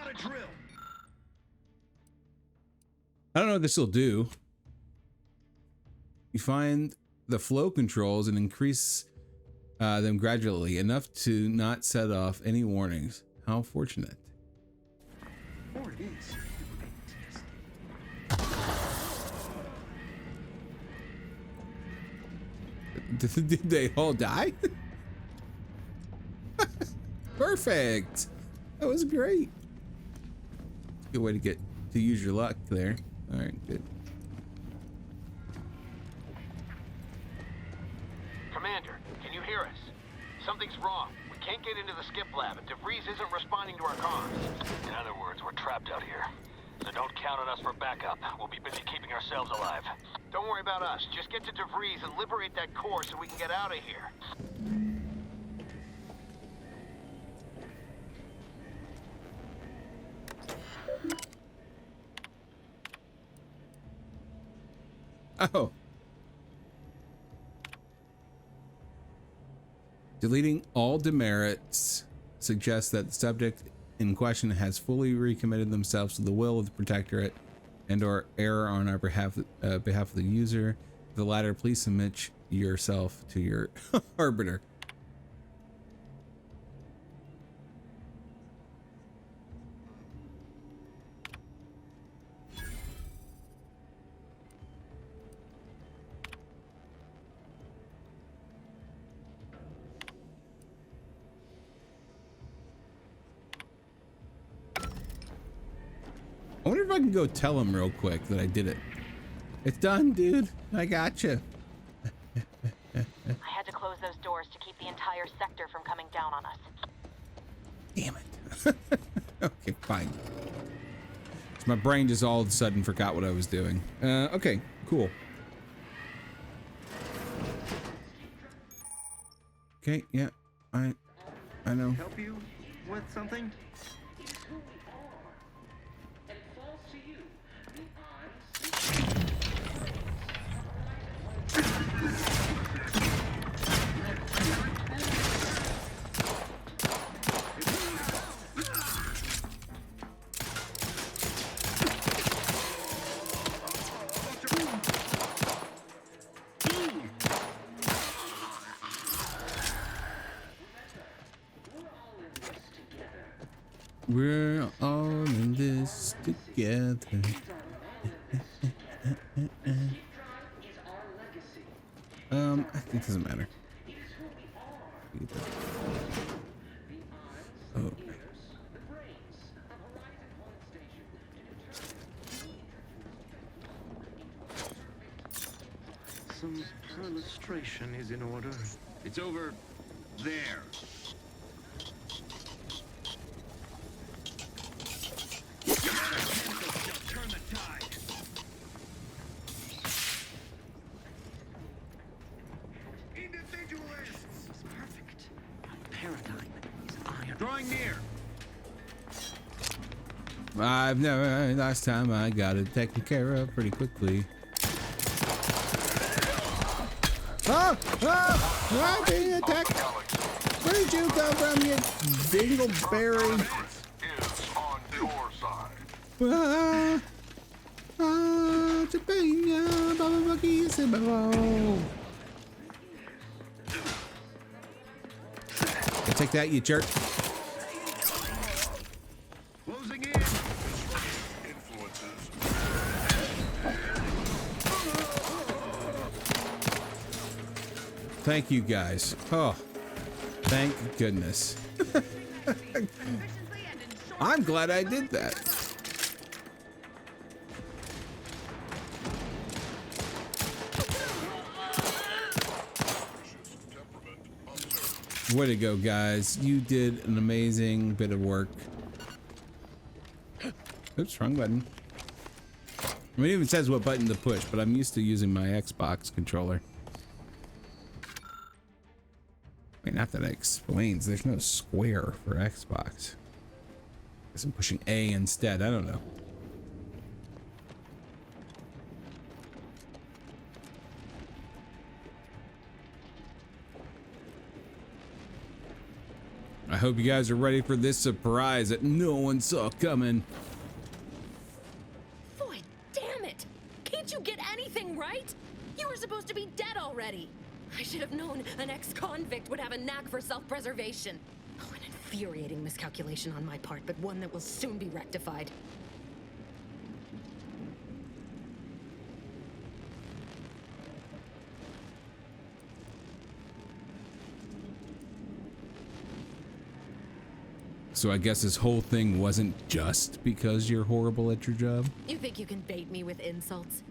I don't know what this will do. You find the flow controls and increase them gradually, enough to not set off any warnings. How fortunate. Or it is. Did they all die? Perfect. That was great. Good way to use your luck there. All right, good. Commander, can you hear us? Something's wrong. We can't get into the skip lab, and de Vries isn't responding to our comms. In other words, we're trapped out here. So don't count on us for backup. We'll be busy keeping ourselves alive. Don't worry about us. Just get to de Vries and liberate that core so we can get out of here. Oh. Deleting all demerits suggests that the subject in question has fully recommitted themselves to the will of the Protectorate and/or error on our behalf of the user. The latter, please submit yourself to your arbiter. I wonder if I can go tell him real quick that I did it. It's done, dude. I gotcha. I had to close those doors to keep the entire sector from coming down on us. Damn it. Okay, fine. So my brain just all of a sudden forgot what I was doing. Okay, cool. Okay, yeah, I know. Help you with something? We're all in this together. I think it doesn't matter. Oh. Some illustration is in order. It's over there. Turn the tide. Individualists. Perfect. Paradigm is iron. Drawing near. Last time I got it taken care of pretty quickly. Ah! Ah! I'm being attacked! Where did you come from, you dingleberry? Is on your side. Ah! Ah! Jabanya! Baba Bucky Simbo! Take that, you jerk. Closing in. Influences. Thank you guys. Oh, thank goodness. I'm glad I did that. Way to go, guys. You did an amazing bit of work. Oops, wrong button. I mean, it even says what button to push, but I'm used to using my Xbox controller. Wait, not that it explains. There's no square for Xbox. I guess I'm pushing A instead. I don't know. I hope you guys are ready for this surprise that no one saw coming. Boy, damn it! Can't you get anything right? You were supposed to be dead already. I should have known an ex-convict would have a knack for self-preservation. Oh, an infuriating miscalculation on my part, but one that will soon be rectified. So I guess this whole thing wasn't just because you're horrible at your job? You think you can bait me with insults?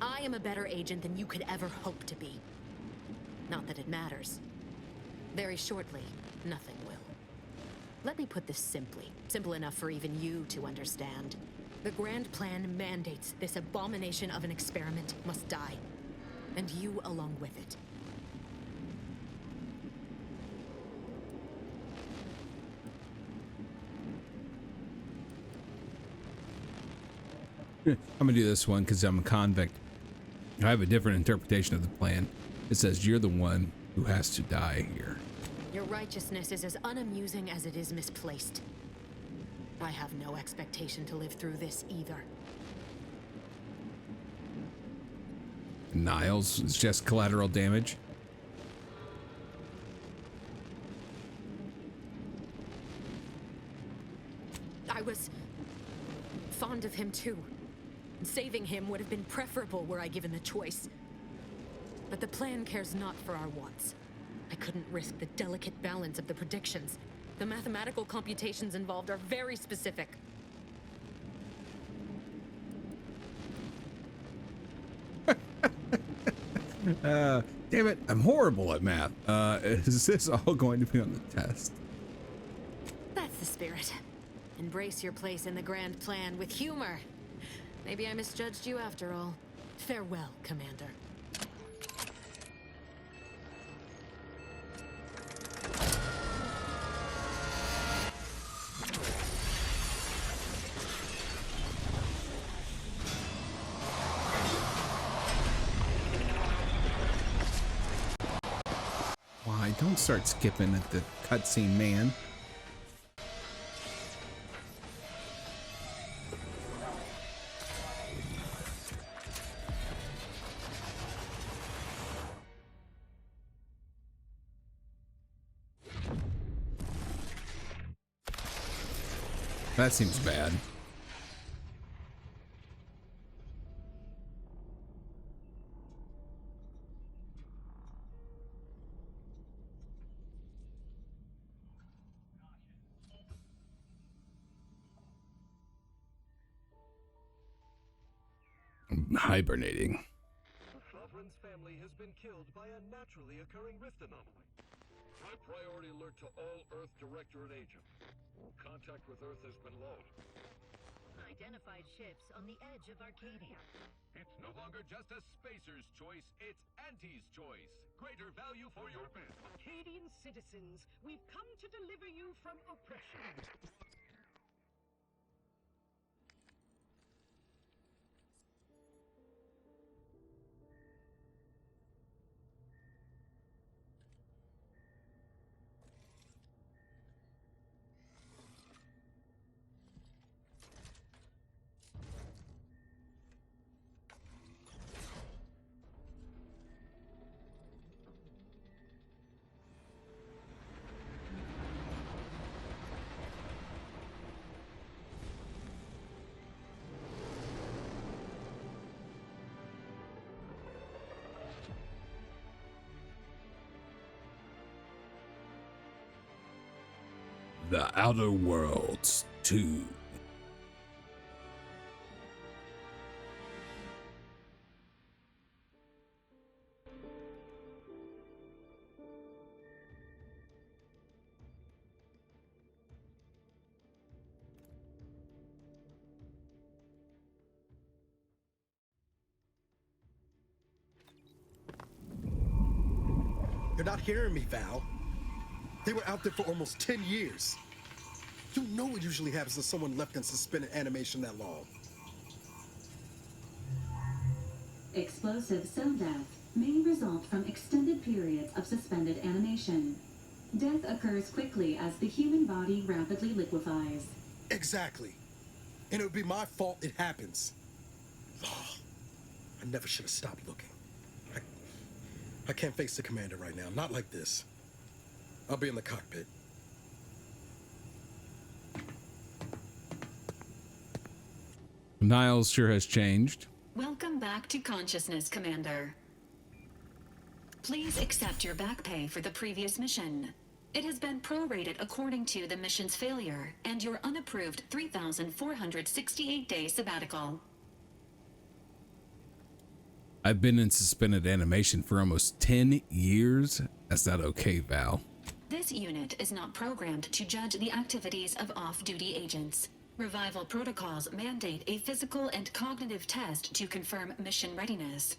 I am a better agent than you could ever hope to be. Not that it matters. Very shortly, nothing will. Let me put this simply. Simple enough for even you to understand. The grand plan mandates this abomination of an experiment must die. And you along with it. I'm gonna do this one because I'm a convict. I have a different interpretation of the plan. It says you're the one who has to die here. Your righteousness is as unamusing as it is misplaced. I have no expectation to live through this either. Niles is just collateral damage. I was fond of him too. Saving him would have been preferable were I given the choice. But the plan cares not for our wants. I couldn't risk the delicate balance of the predictions. The mathematical computations involved are very specific. Damn it, I'm horrible at math. Is this all going to be on the test? That's the spirit. Embrace your place in the grand plan with humor. Maybe I misjudged you after all. Farewell, Commander. Why? Don't start skipping at the cutscene, man. That seems bad. I'm hibernating. Sovereign's family has been killed by a naturally occurring rift anomaly. High priority alert to all Earth Directorate agents. Contact with Earth has been low. Identified ships on the edge of Arcadia. It's no longer just a spacer's choice, it's Auntie's choice. Greater value for your men. Arcadian citizens, we've come to deliver you from oppression. The Outer Worlds 2. You're not hearing me, Val. They were out there for almost 10 years. You know what usually happens to someone left in suspended animation that long. Explosive cell death may result from extended periods of suspended animation. Death occurs quickly as the human body rapidly liquefies. Exactly. And it would be my fault it happens. Oh, I never should have stopped looking. I can't face the commander right now, not like this. I'll be in the cockpit. Niles sure has changed. Welcome back to consciousness, Commander. Please accept your back pay for the previous mission. It has been prorated according to the mission's failure and your unapproved 3,468-day sabbatical. I've been in suspended animation for almost 10 years. That's not okay, Val. This unit is not programmed to judge the activities of off-duty agents. Revival protocols mandate a physical and cognitive test to confirm mission readiness.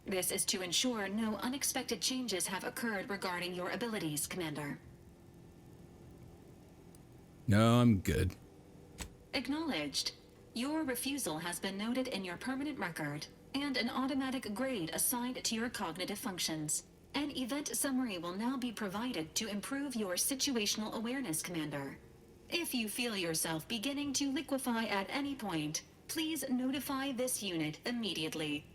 This is to ensure no unexpected changes have occurred regarding your abilities, Commander. No, I'm good. Acknowledged. Your refusal has been noted in your permanent record, and an automatic grade assigned to your cognitive functions. An event summary will now be provided to improve your situational awareness, Commander. If you feel yourself beginning to liquefy at any point, please notify this unit immediately.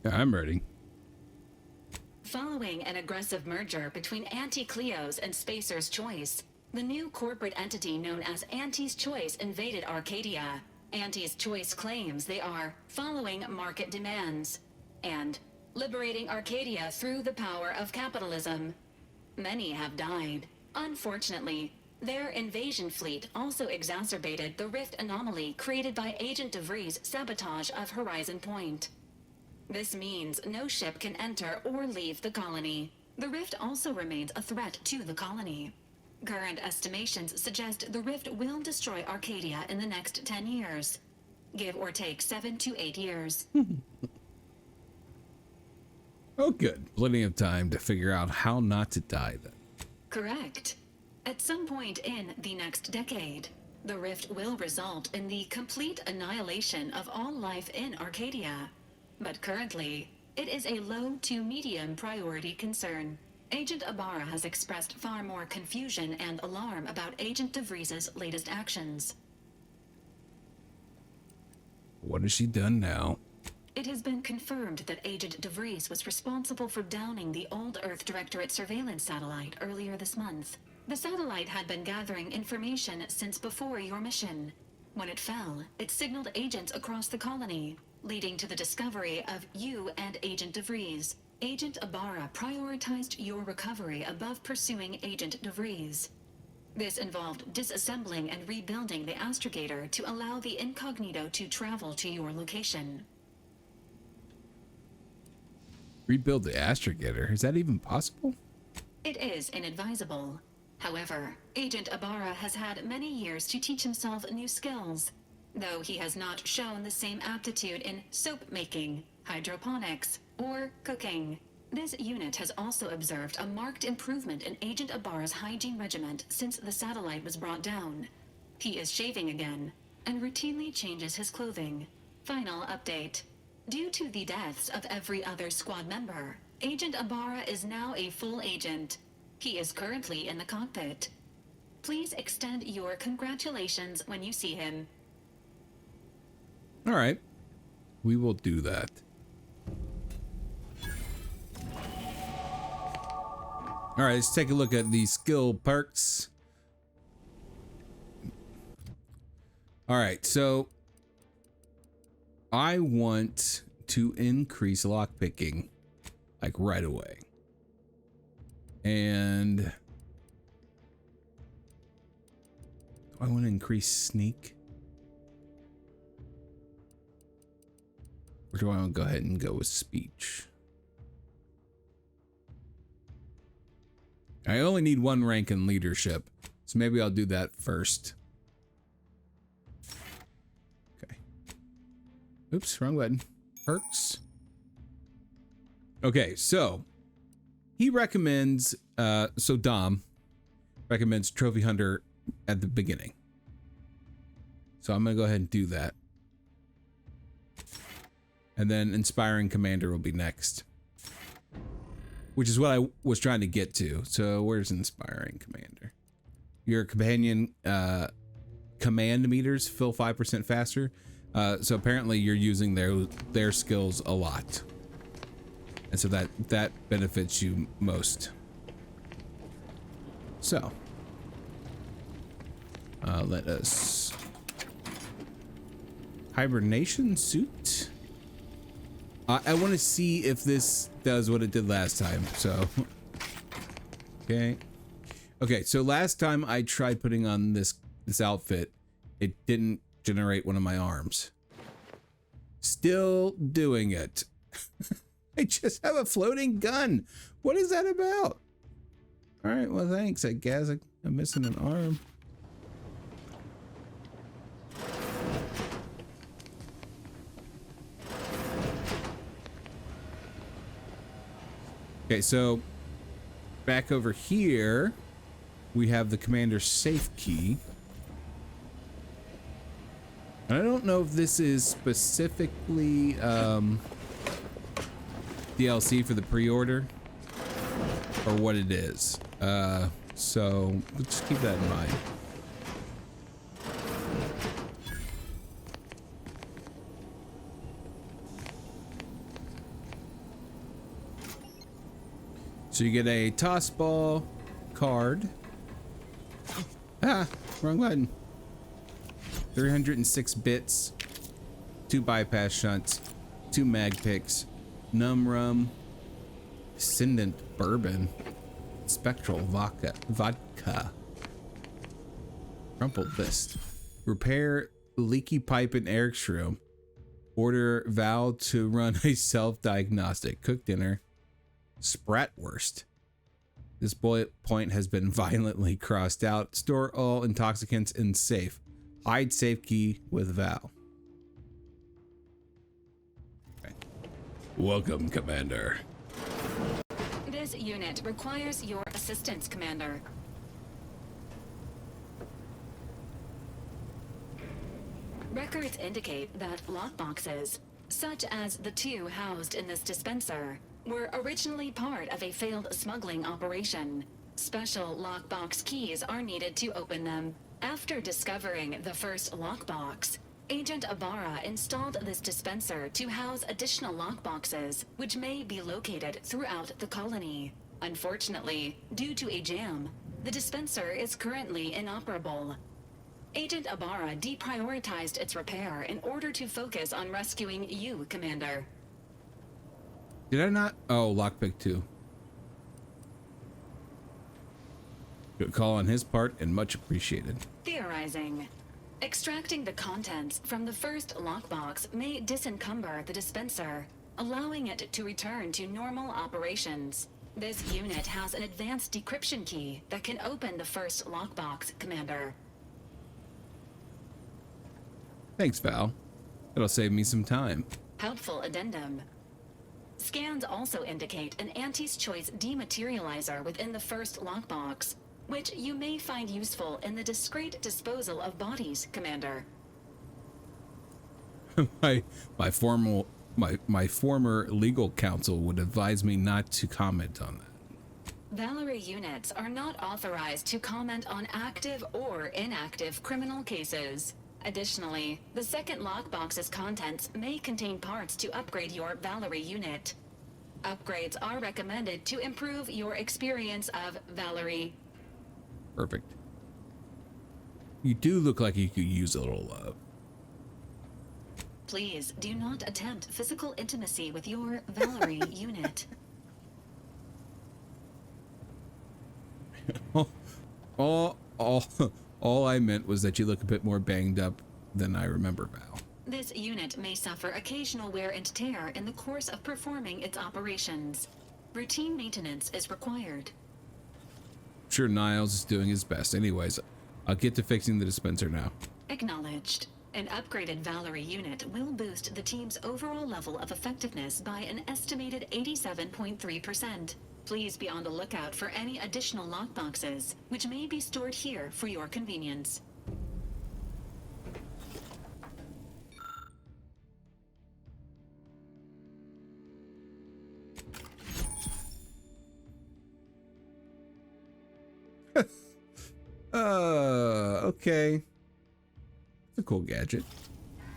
I'm ready. Following an aggressive merger between Anti-Cleo's and Spacer's Choice, the new corporate entity known as Anti's Choice invaded Arcadia. Anti's Choice claims they are following market demands and liberating Arcadia through the power of capitalism. Many have died. Unfortunately, their invasion fleet also exacerbated the rift anomaly created by Agent de Vries' sabotage of Horizon Point. This means no ship can enter or leave the colony. The rift also remains a threat to the colony. Current estimations suggest the rift will destroy Arcadia in the next 10 years. Give or take 7 to 8 years. Oh, good. Plenty of time to figure out how not to die then. Correct. At some point in the next decade, the rift will result in the complete annihilation of all life in Arcadia. But currently, it is a low to medium priority concern. Agent Ibarra has expressed far more confusion and alarm about Agent de Vries' latest actions. What has she done now? It has been confirmed that Agent de Vries was responsible for downing the old Earth Directorate surveillance satellite earlier this month. The satellite had been gathering information since before your mission. When it fell, it signaled agents across the colony, leading to the discovery of you and Agent de Vries. Agent Ibarra prioritized your recovery above pursuing Agent de Vries. This involved disassembling and rebuilding the astrogator to allow the incognito to travel to your location. Rebuild the astrogator? Is that even possible? It is inadvisable. However, Agent Ibarra has had many years to teach himself new skills, though he has not shown the same aptitude in soap making, hydroponics, or cooking. This unit has also observed a marked improvement in Agent Ibarra's hygiene regimen since the satellite was brought down. He is shaving again, and routinely changes his clothing. Final update. Due to the deaths of every other squad member, Agent Ibarra is now a full agent. He is currently in the cockpit. Please extend your congratulations when you see him. All right. We will do that. All right, let's take a look at the skill perks. All right, so I want to increase lockpicking like right away. And do I want to increase sneak? Or do I want to go ahead and go with speech? I only need 1 rank in leadership, so maybe I'll do that first. Okay. Oops, wrong button. Perks. Okay, so he recommends, so Dom recommends Trophy Hunter at the beginning. So I'm going to go ahead and do that. And then Inspiring Commander will be next. Which is what I was trying to get to. So where's Inspiring Commander? Your companion command meters fill 5% faster. So apparently you're using their skills a lot. And so that benefits you most. So let us hibernation suit. I want to see if this does what it did last time. So okay, so last time I tried putting on this outfit, it didn't generate one of my arms. Still doing it. I just have a floating gun. What is that about? All right, well, thanks. I guess I'm missing an arm. Okay, so back over here, we have the commander's safe key. And I don't know if this is specifically DLC for the pre-order or what it is. So let's keep that in mind. So you get a toss ball card. Ah, wrong button. 306 bits, 2 bypass shunts, 2 mag picks, num rum, ascendant bourbon, spectral vodka, crumpled list, repair leaky pipe in Eric's room, order Val to run a self-diagnostic, cook dinner, Spratwurst. This bullet point has been violently crossed out. Store all intoxicants in safe. Hide safe key with Val. Okay. Welcome, Commander. This unit requires your assistance, Commander. Records indicate that lockboxes, such as the 2 housed in this dispenser, were originally part of a failed smuggling operation. Special lockbox keys are needed to open them. After discovering the first lockbox, Agent Ibarra installed this dispenser to house additional lockboxes, which may be located throughout the colony. Unfortunately, due to a jam, the dispenser is currently inoperable. Agent Ibarra deprioritized its repair in order to focus on rescuing you, Commander. Did I not? Oh, lockpick 2. Good call on his part and much appreciated. Theorizing. Extracting the contents from the first lockbox may disencumber the dispenser, allowing it to return to normal operations. This unit has an advanced decryption key that can open the first lockbox, Commander. Thanks, Val. It'll save me some time. Helpful addendum. Scans also indicate an Auntie's Choice dematerializer within the first lockbox, which you may find useful in the discreet disposal of bodies, Commander. my former legal counsel would advise me not to comment on that. Valerie units are not authorized to comment on active or inactive criminal cases. Additionally, the second lockbox's contents may contain parts to upgrade your Valerie unit. Upgrades are recommended to improve your experience of Valerie. Perfect. You do look like you could use a little love. Please do not attempt physical intimacy with your Valerie unit. All I meant was that you look a bit more banged up than I remember, Val. This unit may suffer occasional wear and tear in the course of performing its operations. Routine maintenance is required. I'm sure Niles is doing his best. Anyways, I'll get to fixing the dispenser now. Acknowledged. An upgraded Valerie unit will boost the team's overall level of effectiveness by an estimated 87.3%. Please be on the lookout for any additional lockboxes, which may be stored here for your convenience. Okay. It's a cool gadget.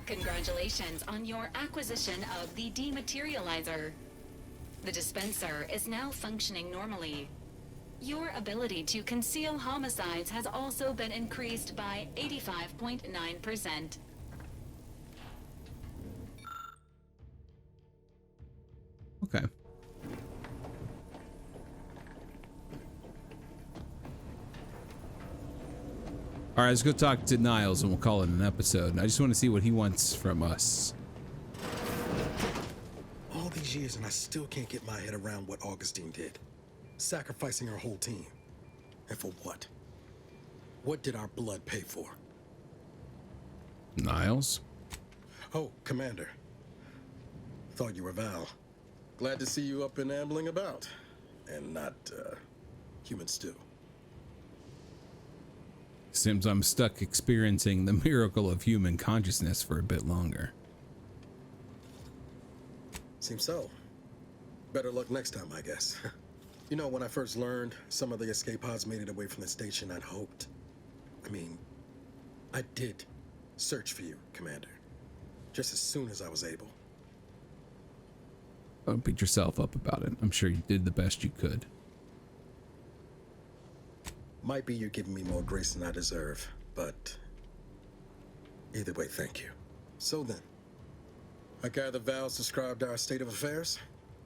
Congratulations on your acquisition of the dematerializer. The dispenser is now functioning normally. Your ability to conceal homicides has also been increased by 85.9%. Okay. All right, let's go talk to Niles and we'll call it an episode. I just want to see what he wants from us. All these years and I still can't get my head around what Augustine did. Sacrificing her whole team. And for what? What did our blood pay for? Niles? Oh, Commander. Thought you were Val. Glad to see you up and ambling about. And not, human stew. Seems I'm stuck experiencing the miracle of human consciousness for a bit longer. Seems so. Better luck next time, I guess. You know, when I first learned some of the escape pods made it away from the station, I'd hoped. I did search for you, Commander. Just as soon as I was able. Don't beat yourself up about it. I'm sure you did the best you could. Might be you're giving me more grace than I deserve, but either way, thank you. So then, I gather Val's described our state of affairs?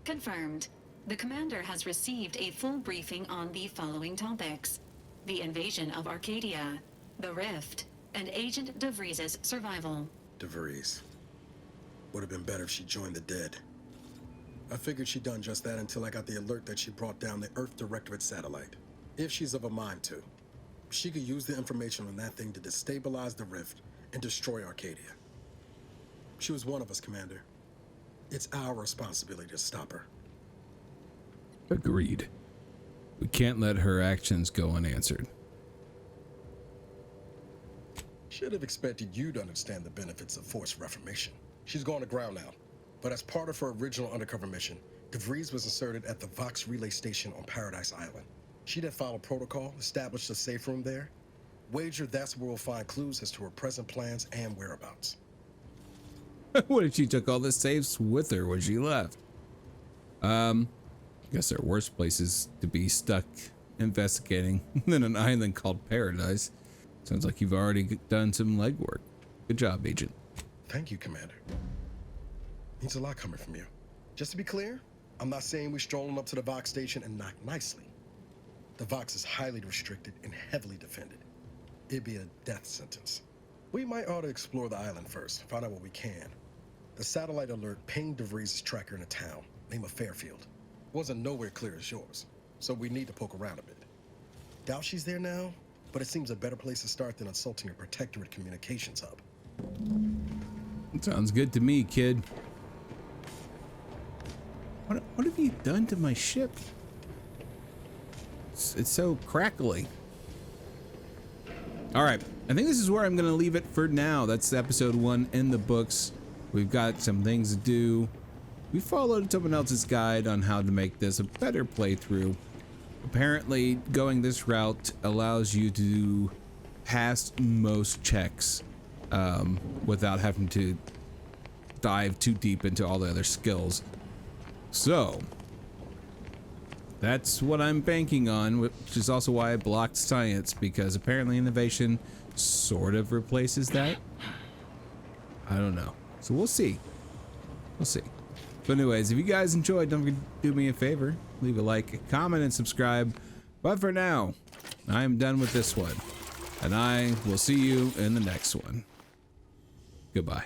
Confirmed. The commander has received a full briefing on the following topics: the invasion of Arcadia, the Rift, and Agent de Vries' survival. De Vries. Would have been better if she joined the dead. I figured she'd done just that until I got the alert that she brought down the Earth Directorate satellite. If she's of a mind to, she could use the information on that thing to destabilize the Rift and destroy Arcadia. She was one of us, Commander. It's our responsibility to stop her. Agreed. We can't let her actions go unanswered. Should have expected you to understand the benefits of forced reformation. She's gone to ground now, but as part of her original undercover mission, de Vries was inserted at the Vox relay station on Paradise Island. She'd have followed protocol, established a safe room there. Wager that's where we'll find clues as to her present plans and whereabouts. What if she took all the safes with her when she left? I guess there are worse places to be stuck investigating than an island called Paradise. Sounds like you've already done some legwork. Good job, Agent. Thank you, Commander. Means a lot coming from you. Just to be clear, I'm not saying we're strolling up to the Vox station and knock nicely. The Vox is highly restricted and heavily defended. It'd be a death sentence. We might ought to explore the island first, find out what we can. The satellite alert pinged de Vries' tracker in a town, name of Fairfield. Wasn't nowhere clear as yours, so we need to poke around a bit. Doubt she's there now, but it seems a better place to start than assaulting a Protectorate communications hub. Sounds good to me, kid. What have you done to my ship? It's so crackly. All right, I think this is where I'm gonna leave it for now. That's episode 1 in the books. We've got some things to do. We followed someone else's guide on how to make this a better playthrough. Apparently, going this route allows you to pass most checks without having to dive too deep into all the other skills. So that's what I'm banking on, which is also why I blocked science, because apparently innovation sort of replaces that. I don't know. So we'll see. We'll see. But anyways, if you guys enjoyed, don't forget to do me a favor. Leave a like, a comment, and subscribe. But for now, I am done with this one. And I will see you in the next one. Goodbye.